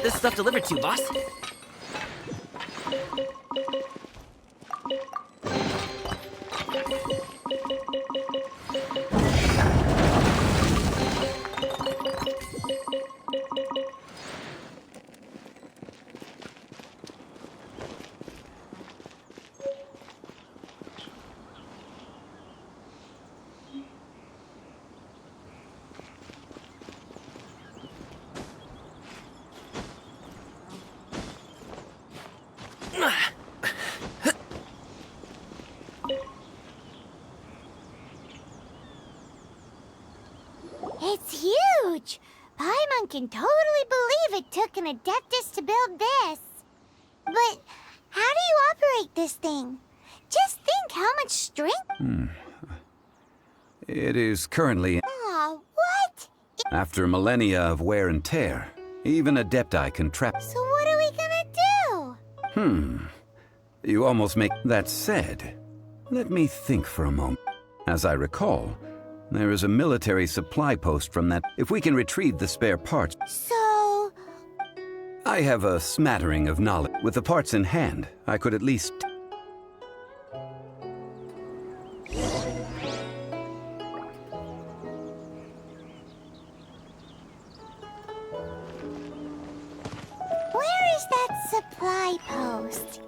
this stuff delivered to, boss? It's huge! Paimon can totally believe it took an Adeptus to build this. But how do you operate this thing? Just think how much strength... It is currently... Aw, what? After millennia of wear and tear, even Adepti can trap... So what are we gonna do? You almost make... That said, let me think for a moment. As I recall, there is a military supply post from that... If we can retrieve the spare parts... So... I have a smattering of knowledge. With the parts in hand, I could at least... Where is that supply post?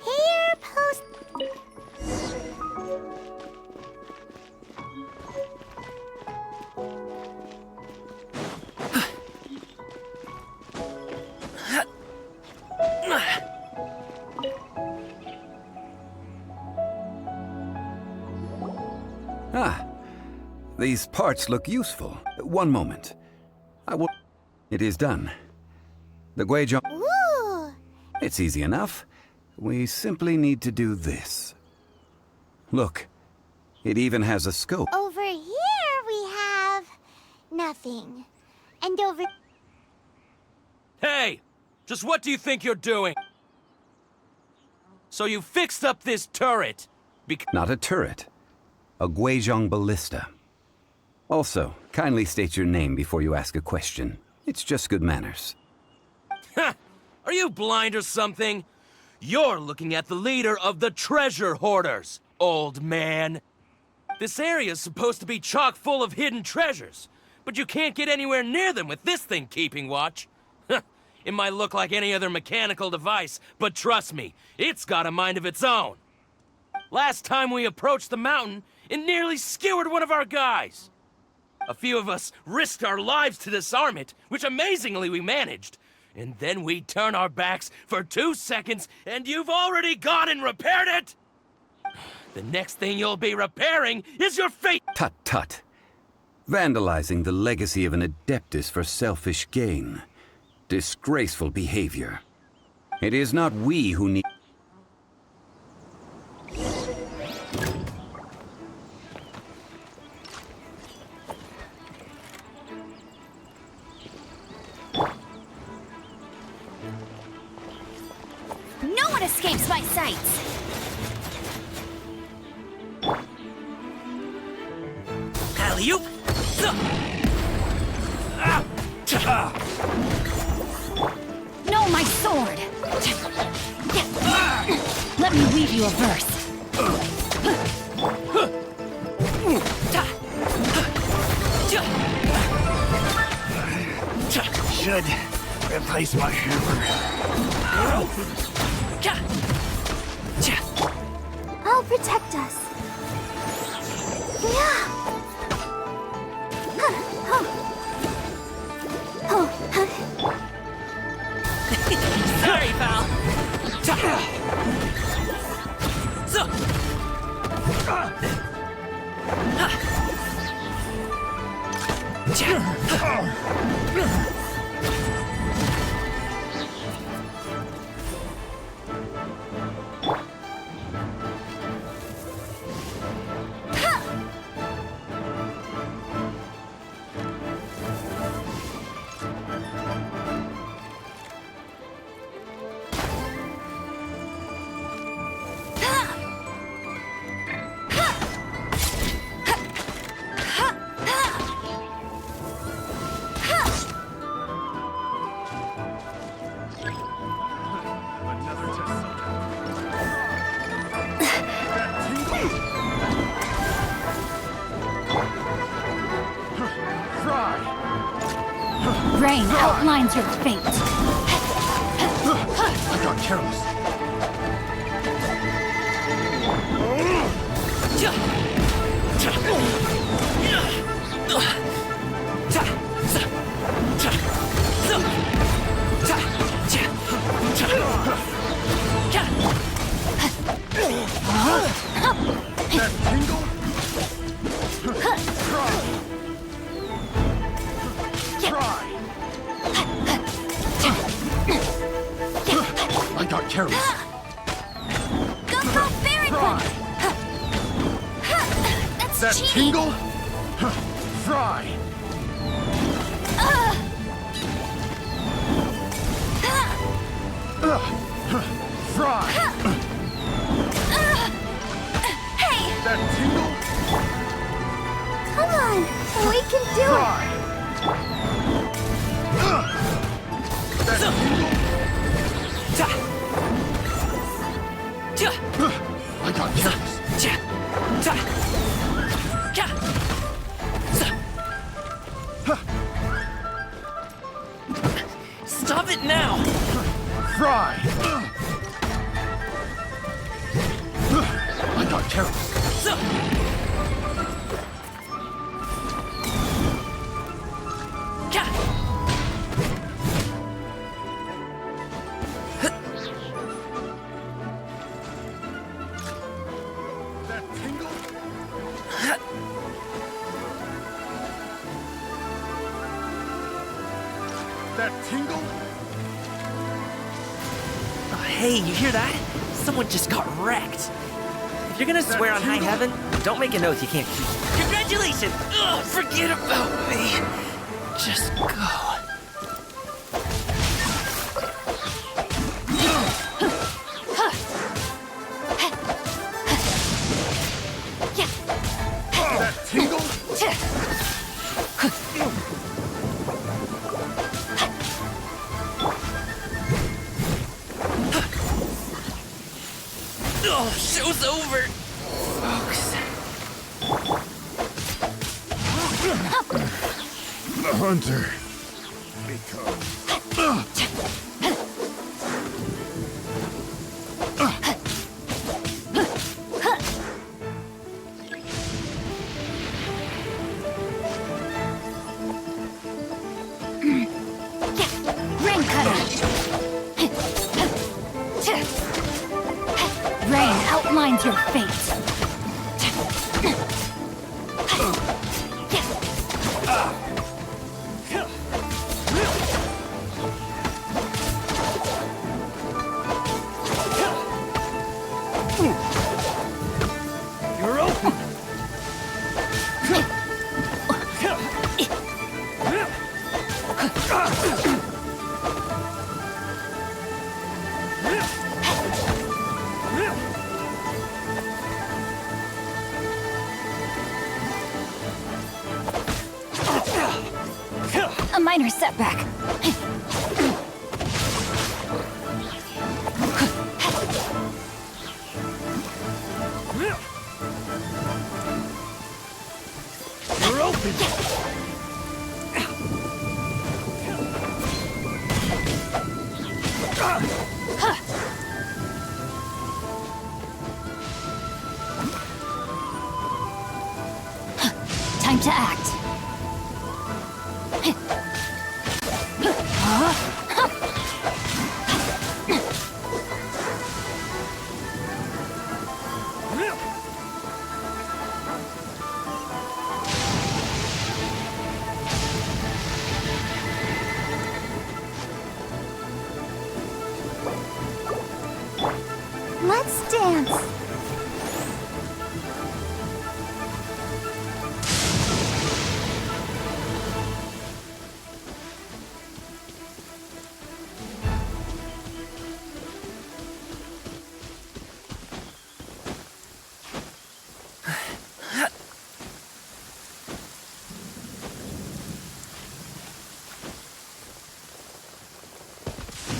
Here, post... Ah, these parts look useful. One moment. I will... It is done. The Guizhong... Ooh! It's easy enough. We simply need to do this. Look, it even has a scope. Over here we have... nothing. And over... Hey! Just what do you think you're doing? So you fixed up this turret? Not a turret. A Guizhong ballista. Also, kindly state your name before you ask a question. It's just good manners. Ha! Are you blind or something? You're looking at the leader of the treasure hoarders, old man. This area's supposed to be chock full of hidden treasures, but you can't get anywhere near them with this thing keeping watch. It might look like any other mechanical device, but trust me, it's got a mind of its own. Last time we approached the mountain, it nearly skewered one of our guys. A few of us risked our lives to disarm it, which amazingly we managed. And then we turn our backs for 2 seconds, and you've already gone and repaired it! The next thing you'll be repairing is your fate! Tut tut. Vandalizing the legacy of an Adeptus for selfish gain. Disgraceful behavior. It is not we who need... No one escapes my sights! Alley-oop! No, my sword! Let me weave you a verse. Should replace my hammer. I'll protect us. Yeah. Sorry, pal. Rain outlines your fate. I got careless. That tingle? Try. I got careless. Go, very quick! That's That cheating! tingle? Fry. Fry. Hey! That tingle? Come on! We can do Fry. That tingle? I got careless. Stop it now! Fry. I got careless. That tingle? That tingle? Oh, hey, you hear that? Someone just got wrecked. If you're gonna swear on high heaven, don't make an oath you can't keep. Congratulations! Ugh, forget about me. Just go. That tingle? Oh, show's over. Folks. The hunter becomes... Rain cutter. Rain outlines your fate. You're open. A minor setback. You're open. Time to act. Let's dance.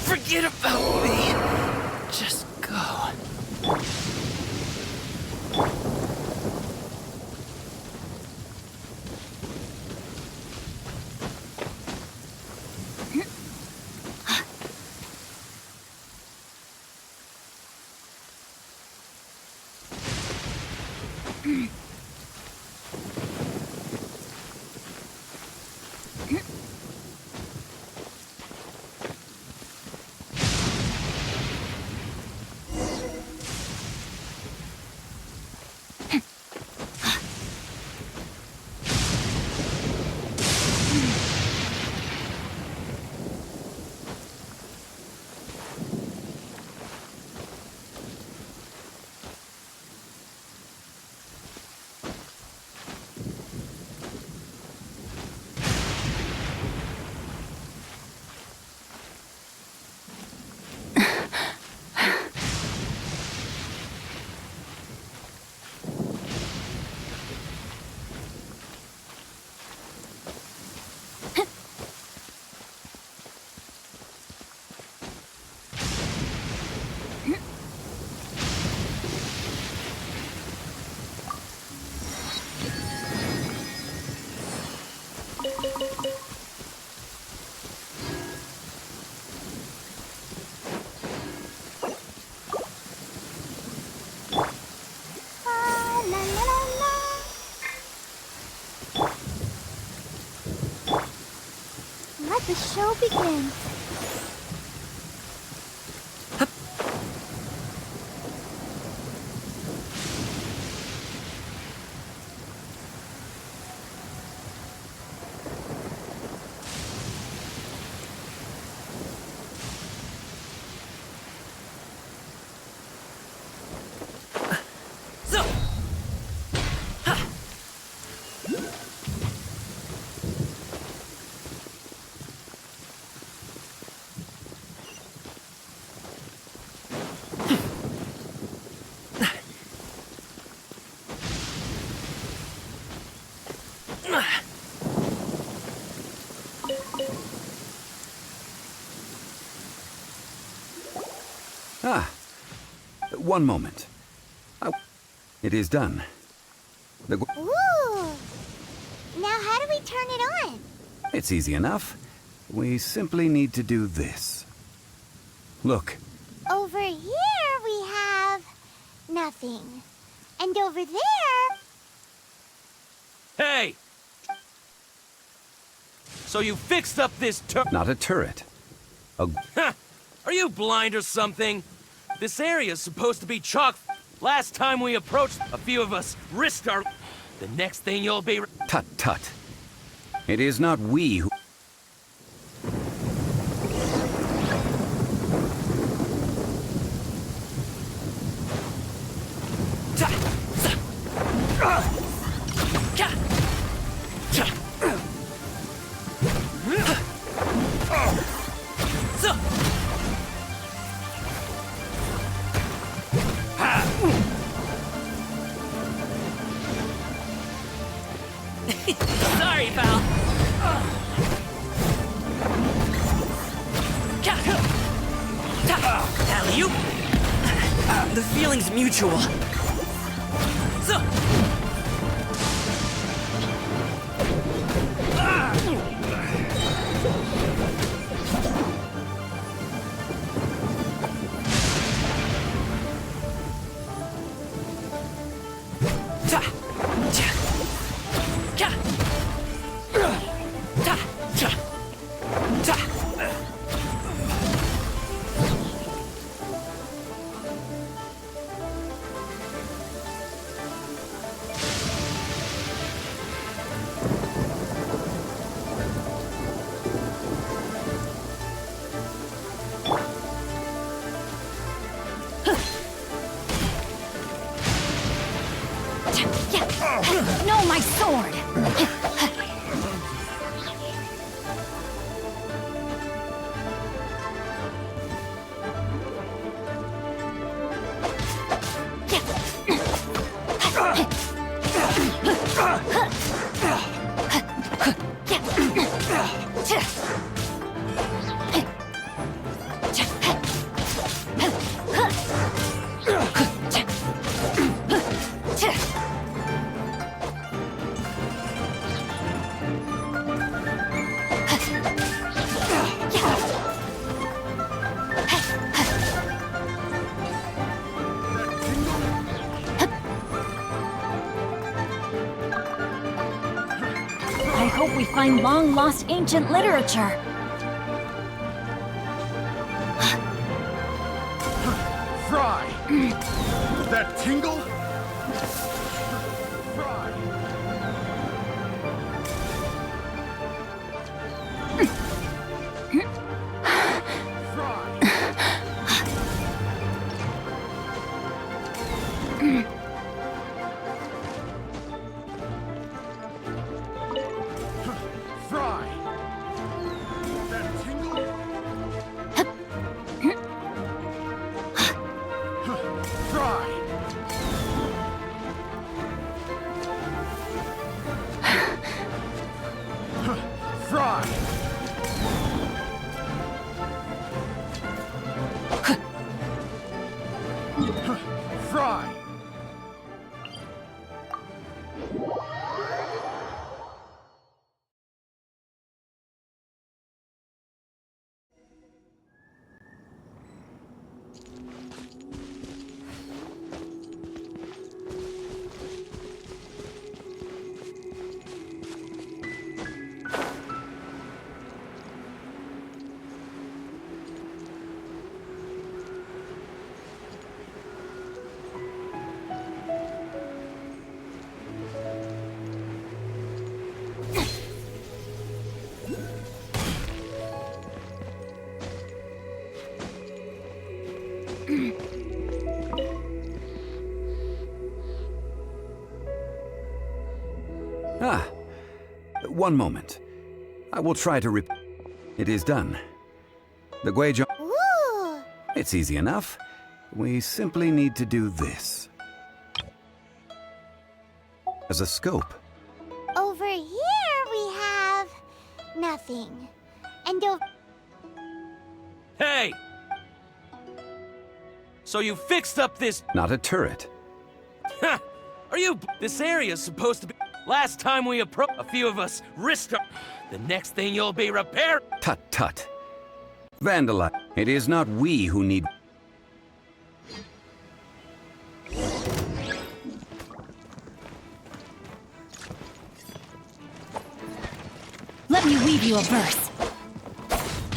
Forget about me. Just go. Let the show begin. Ah, one moment. It is done. Ooh! Now how do we turn it on? It's easy enough. We simply need to do this. Look. Over here we have nothing. And over there... Hey! So you fixed up this Not a turret. Are you blind or something? This area's supposed to be chock. Last time we approached, a few of us risked our... The next thing you'll be... Tut tut. It is not we who... Sorry, pal. Alley-oop. The feeling's mutual. No, my sword! hope we find long-lost ancient literature. Fry! That tingle? Fry! Fry! That tingle? Fry! Fry! Fry! Ah, one moment. I will try to It is done. The Guizhong... Ooh! It's easy enough. We simply need to do this. As a scope. Over here we have... nothing. And over... Hey! So you fixed up this... Not a turret. Ha! Are you... This area's supposed to be... Last time we approached, a few of us risked our... The next thing you'll be repaired... Tut tut. Vandalize. It is not we who need... Let me weave you a verse.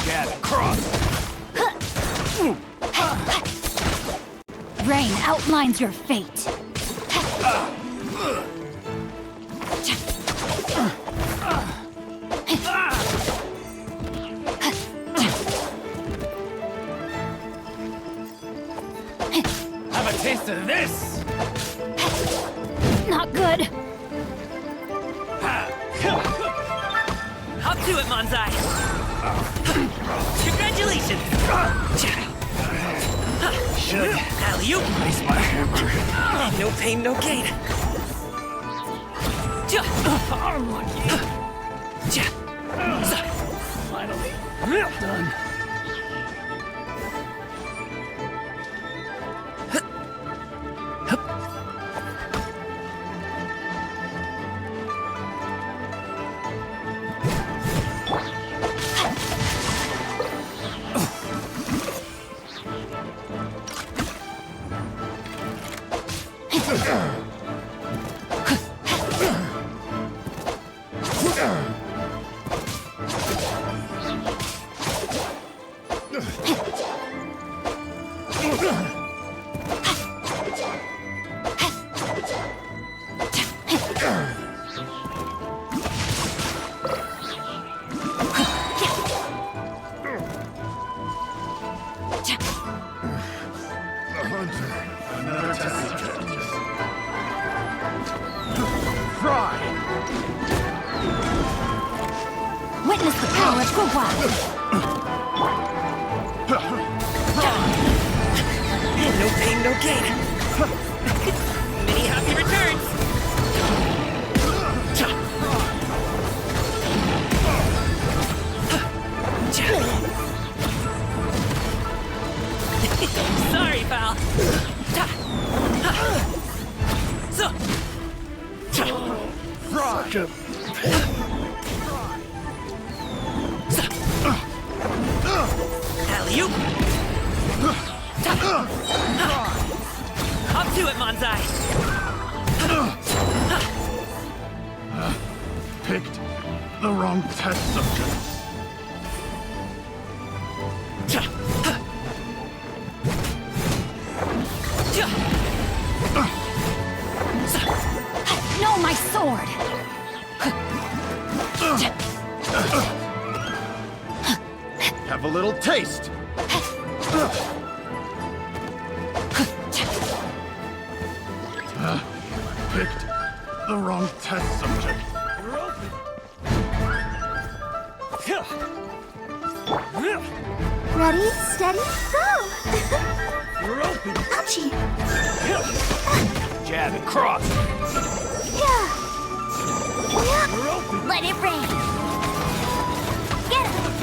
Gad, cross! Rain outlines your fate. Have a taste of this! Not good. Hop to it, Manzai! Congratulations! Should Alley-oop! ice my hammer. No pain, no gain. Finally. Done. Witness the power of Gugwa! No pain, no gain. Many happy returns. Sorry, pal. Such a... Alley-oop! Hop to it, Manzai! Picked. the wrong test subjects. No, my sword! Have a little taste. Picked the wrong test subject. Ready, steady, go! You're open. Ouchie! Jab and cross. Yeah. You're open. Let it rain! Get him!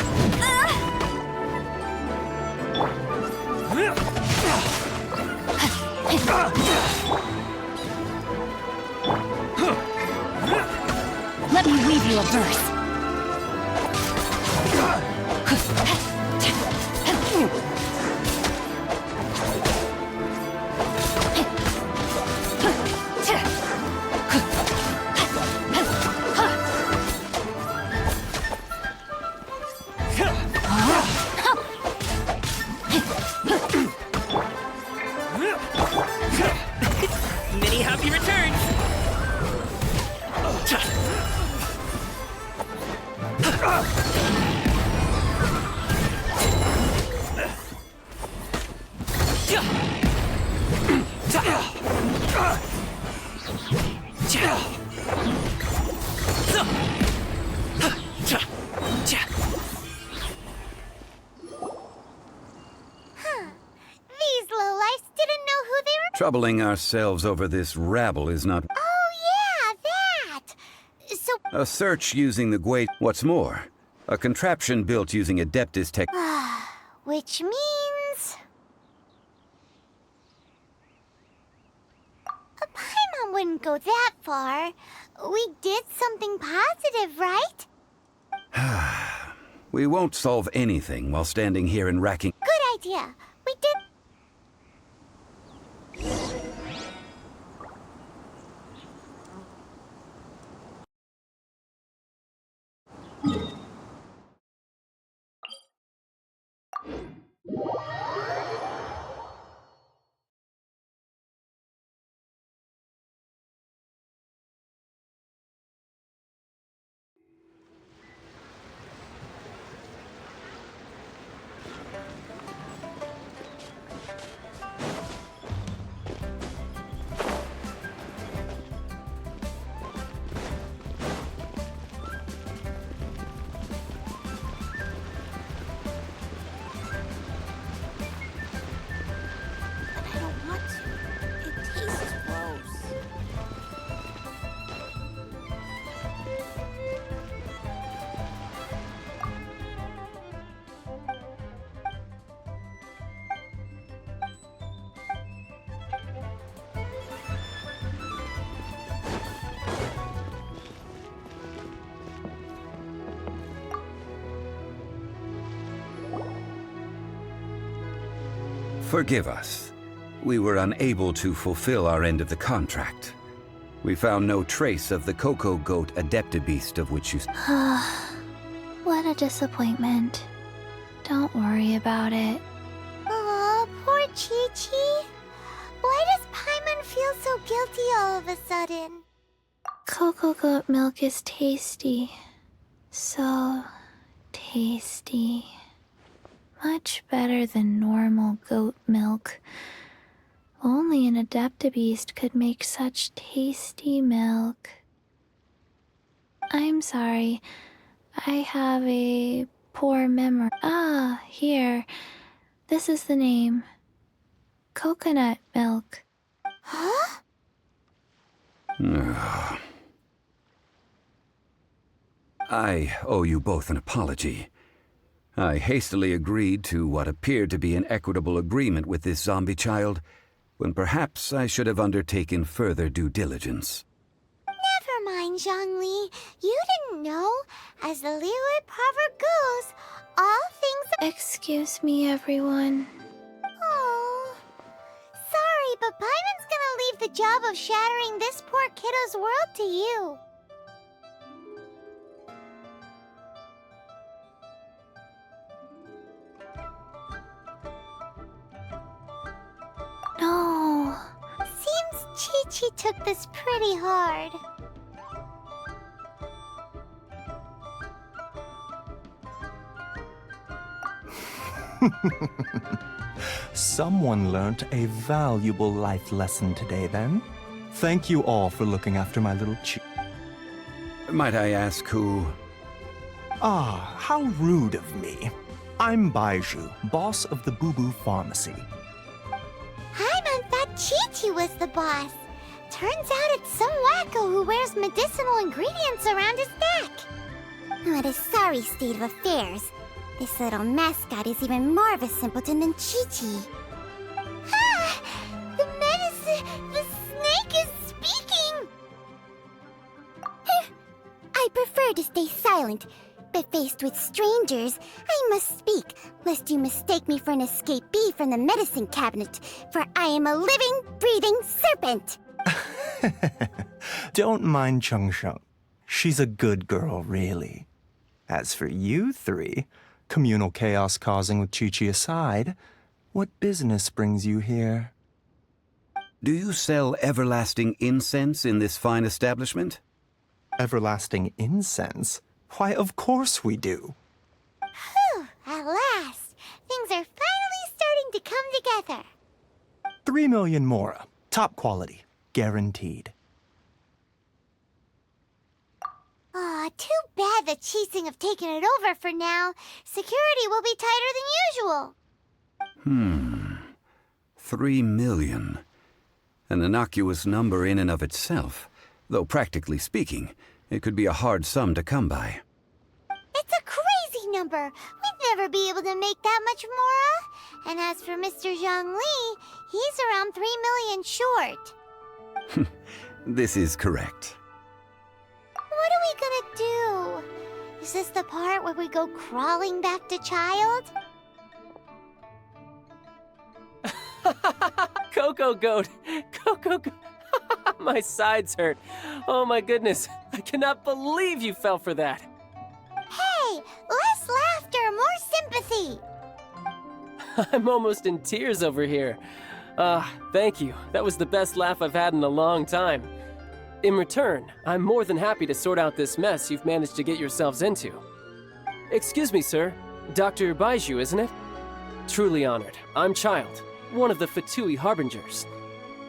Let me weave you a verse. Many happy returns. These lowlifes didn't know who they were. Troubling ourselves over this rabble is not Oh, yeah, that! So, a search using the Gwei. What's more, a contraption built using Adeptus tech. which means... Paimon wouldn't go that far. We did something positive, right? We won't solve anything while standing here and racking. Good idea. We did... I don't want to. It tastes gross. Forgive us. We were unable to fulfill our end of the contract. We found no trace of the Cocoa Goat Adeptabeast of which you... What a disappointment. Don't worry about it. Aw, poor Chi-Chi. Why does Paimon feel so guilty all of a sudden? Cocoa goat milk is tasty. So tasty. Much better than normal goat milk. Only an Adeptabeast could make such tasty milk. I'm sorry. I have a poor memory. Ah, here. This is the name. Coconut milk. Huh? I owe you both an apology. I hastily agreed to what appeared to be an equitable agreement with this zombie child, when perhaps I should have undertaken further due diligence. Never mind, Zhongli. You didn't know. As the Liyue proverb goes, all things... Excuse me, everyone. Oh. Sorry, but Paimon's gonna leave the job of shattering this poor kiddo's world to you. Chi-Chi took this pretty hard. Someone learnt a valuable life lesson today, then. Thank you all for looking after my little Chi. Might I ask who? Ah, how rude of me. I'm Baiju, boss of the Boo Boo Pharmacy. I meant that Chi-Chi was the boss. Turns out it's some wacko who wears medicinal ingredients around his neck. What a sorry state of affairs. This little mascot is even more of a simpleton than Chi-Chi. Ah! The medicine... The snake is speaking! I prefer to stay silent, but faced with strangers, I must speak, lest you mistake me for an escapee from the medicine cabinet, for I am a living, breathing serpent! Don't mind Chung Sheng. She's a good girl, really. As for you three, communal chaos causing with Chi-Chi aside, what business brings you here? Do you sell everlasting incense in this fine establishment? Everlasting incense? Why, of course we do. Whew, at last! Things are finally starting to come together. 3 million mora. Top quality. Guaranteed. Aw, too bad the Chising have taken it over for now. Security will be tighter than usual. 3 million. An innocuous number in and of itself, though practically speaking, it could be a hard sum to come by. It's a crazy number. We'd never be able to make that much mora. And as for Mr. Zhang Li, he's around 3 million short. This is correct. What are we gonna do? Is this the part where we go crawling back to child? Coco Goat! Coco Goat! My sides hurt. Oh my goodness. I cannot believe you fell for that. Hey, less laughter, more sympathy. I'm almost in tears over here. Thank you. That was the best laugh I've had in a long time. In return, I'm more than happy to sort out this mess you've managed to get yourselves into. Excuse me, sir. Dr. Baiju, isn't it? Truly honored. I'm Child, one of the Fatui Harbingers.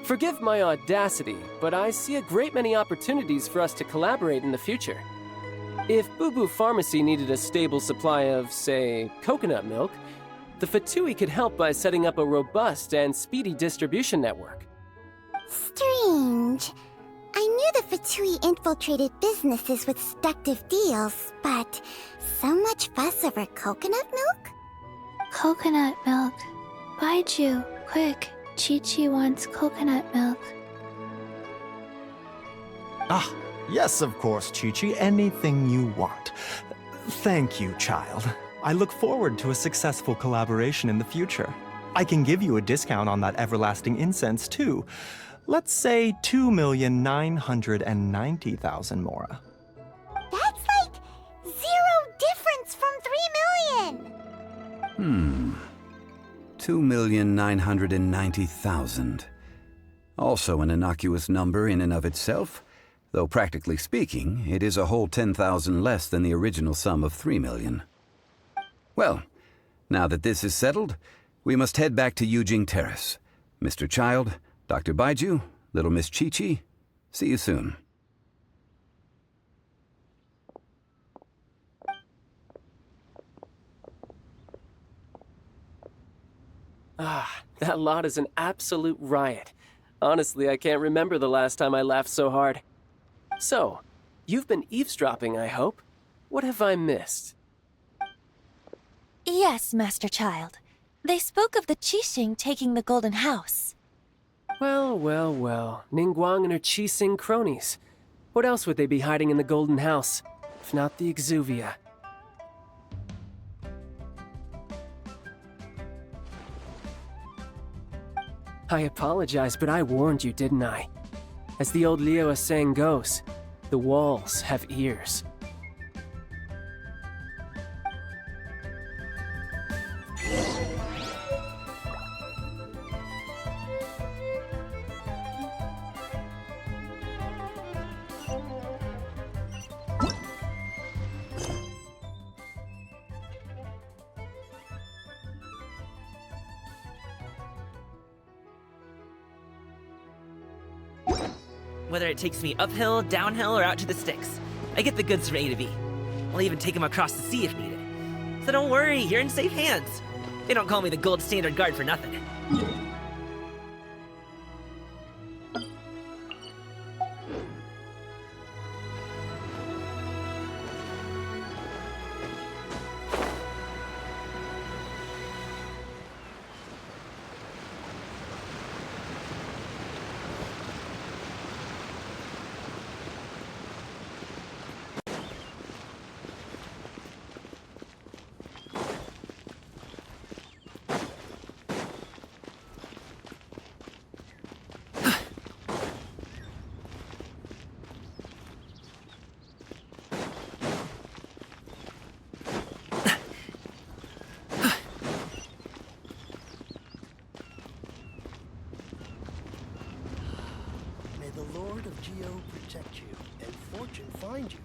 Forgive my audacity, but I see a great many opportunities for us to collaborate in the future. If Boo Boo Pharmacy needed a stable supply of, say, coconut milk, the Fatui could help by setting up a robust and speedy distribution network. Strange. I knew the Fatui infiltrated businesses with seductive deals, but so much fuss over coconut milk? Coconut milk. Baiju, quick. Chi-Chi wants coconut milk. Ah, yes, of course, Chi-Chi. Anything you want. Thank you, child. I look forward to a successful collaboration in the future. I can give you a discount on that everlasting incense, too. Let's say 2,990,000 mora. That's like 0 difference from 3 million! 2,990,000. Also an innocuous number in and of itself, though practically speaking, it is a whole 10,000 less than the original sum of 3 million. Well, now that this is settled, we must head back to Yujing Terrace. Mr. Child, Dr. Baiju, little Miss Chi-Chi, see you soon. That lot is an absolute riot. Honestly, I can't remember the last time I laughed so hard. So, you've been eavesdropping, I hope? What have I missed? Yes, Master Child. They spoke of the Qixing taking the Golden House. Well, well, well. Ningguang and her Qixing cronies. What else would they be hiding in the Golden House, if not the Exuvia? I apologize, but I warned you, didn't I? As the old Liu saying goes, the walls have ears. Whether it takes me uphill, downhill, or out to the sticks. I get the goods from A to B. I'll even take them across the sea if needed. So don't worry, you're in safe hands. They don't call me the gold standard guard for nothing. May the Lord of Geo protect you and fortune find you.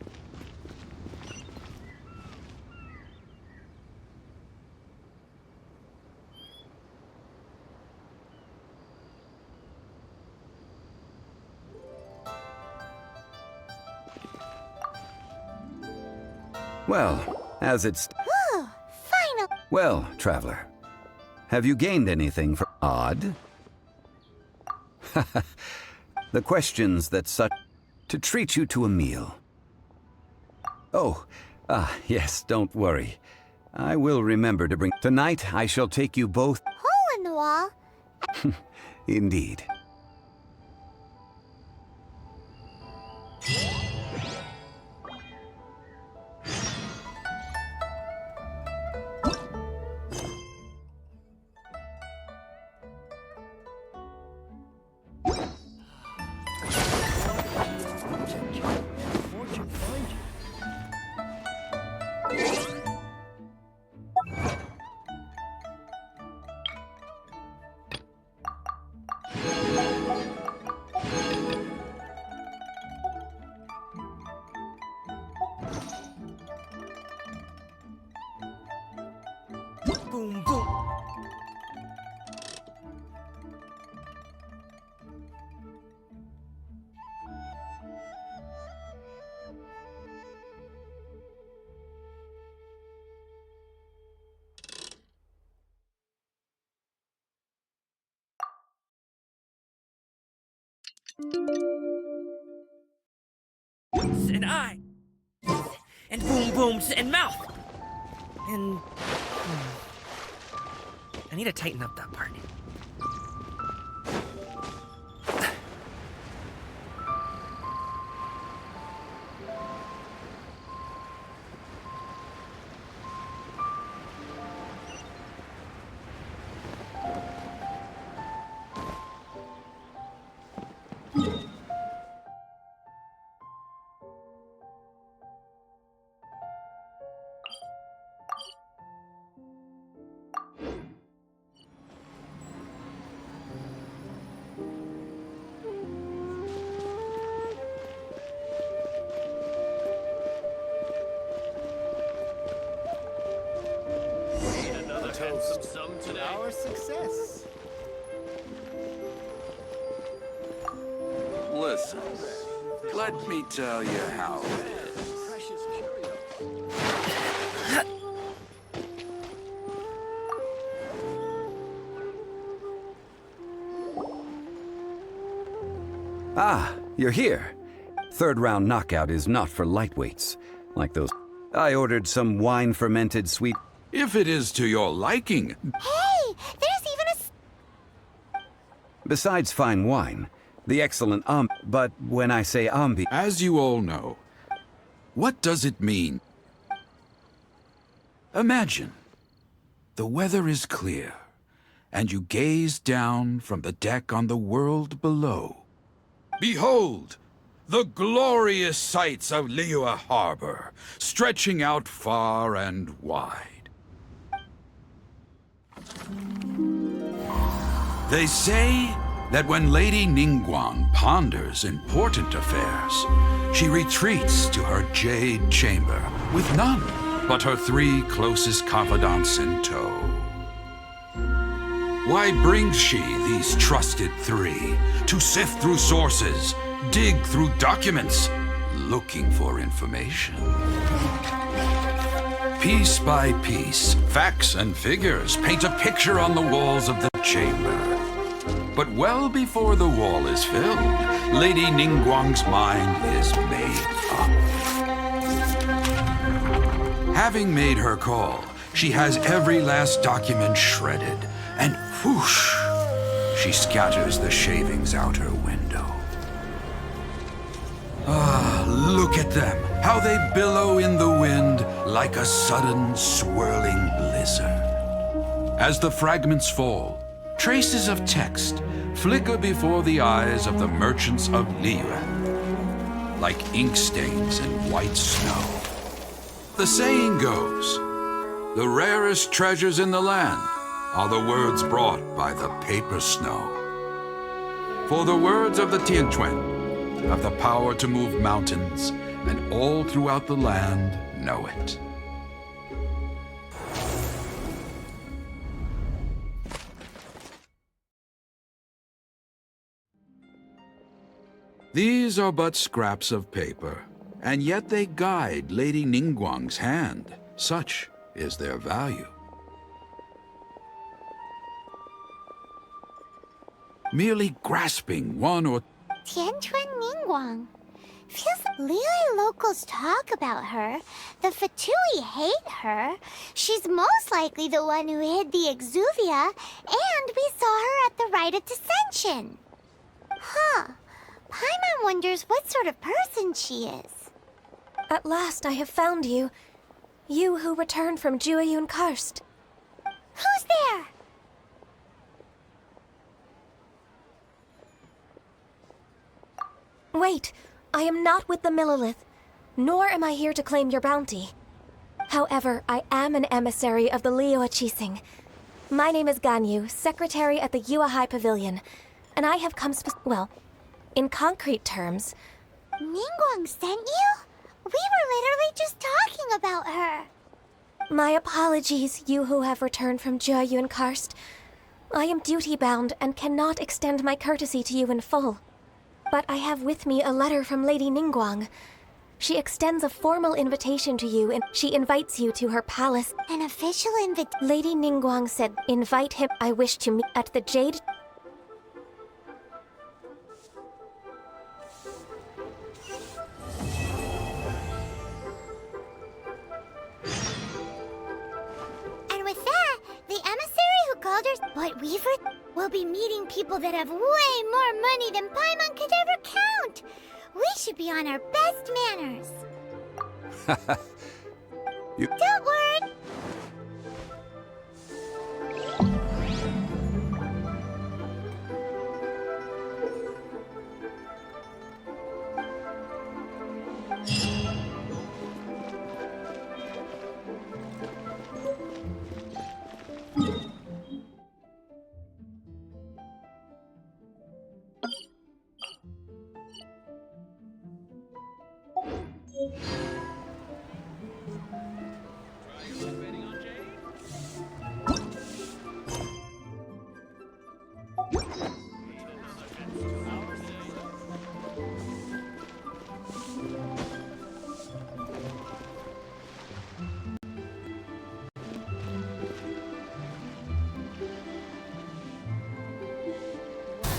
Well, as it's... Ooh, final. Well, traveler, have you gained anything from... Odd? The questions that such... To treat you to a meal. Oh, yes, don't worry. I will remember to bring... Tonight, I shall take you both... Hole in the wall. Indeed. Protect you and fortune find you. Boom, boom. And eye. And boom booms and mouth. And I need to tighten up that part. Our success. Listen, let me tell you how it is. Ah, you're here. Third round knockout is not for lightweights, like those. I ordered some wine-fermented sweet... If it is to your liking. Hey, there's even a... Besides fine wine, the excellent but when I say ambi... As you all know, what does it mean? Imagine, the weather is clear, and you gaze down from the deck on the world below. Behold, the glorious sights of Liyue Harbor, stretching out far and wide. They say that when Lady Ningguang ponders important affairs, she retreats to her jade chamber with none but her 3 closest confidants in tow. Why brings she these trusted 3 to sift through sources dig through documents, looking for information. Piece by piece, facts and figures paint a picture on the walls of the chamber. But well before the wall is filled, Lady Ningguang's mind is made up. Having made her call, she has every last document shredded, and whoosh, she scatters the shavings out her window. Ah, look at them, how they billow in the wind like a sudden swirling blizzard. As the fragments fall, traces of text flicker before the eyes of the merchants of Liyuan, like ink stains in white snow. The saying goes, the rarest treasures in the land are the words brought by the paper snow. For the words of the Tianquan have the power to move mountains, and all throughout the land know it. These are but scraps of paper, and yet they guide Lady Ningguang's hand. Such is their value. Merely grasping one or Tianquan Ningguang. Feels Liyue locals talk about her. The Fatui hate her. She's most likely the one who hid the exuvia, and we saw her at the rite of dissension. Huh. Paimon wonders what sort of person she is. At last I have found you. You who returned from Jueyun Karst. Who's there? Wait, I am not with the Millelith, nor am I here to claim your bounty. However, I am an emissary of the Liyue Qixing. My name is Ganyu, secretary at the Yuehai Pavilion, and I have come well, in concrete terms. Ningguang sent you? We were literally just talking about her. My apologies, you who have returned from Jueyun Karst. I am duty-bound and cannot extend my courtesy to you in full. But I have with me a letter from Lady Ningguang. She extends a formal invitation to you and she invites you to her palace. An official invitation? Lady Ningguang said, invite him. I wish to meet at the Jade... And with that, the emissary who called her what Weaver will be meeting people that have way more money than Paimon could ever count. We should be on our best manners. Don't worry.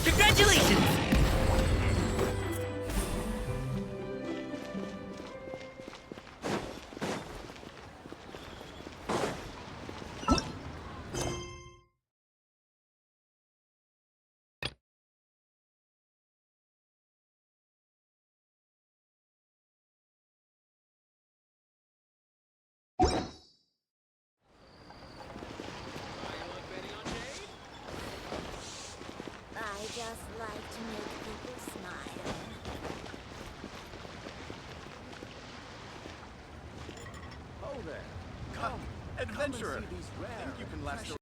Congratulations! I just like to make people smile. Oh there. Come, adventurer. Think you can last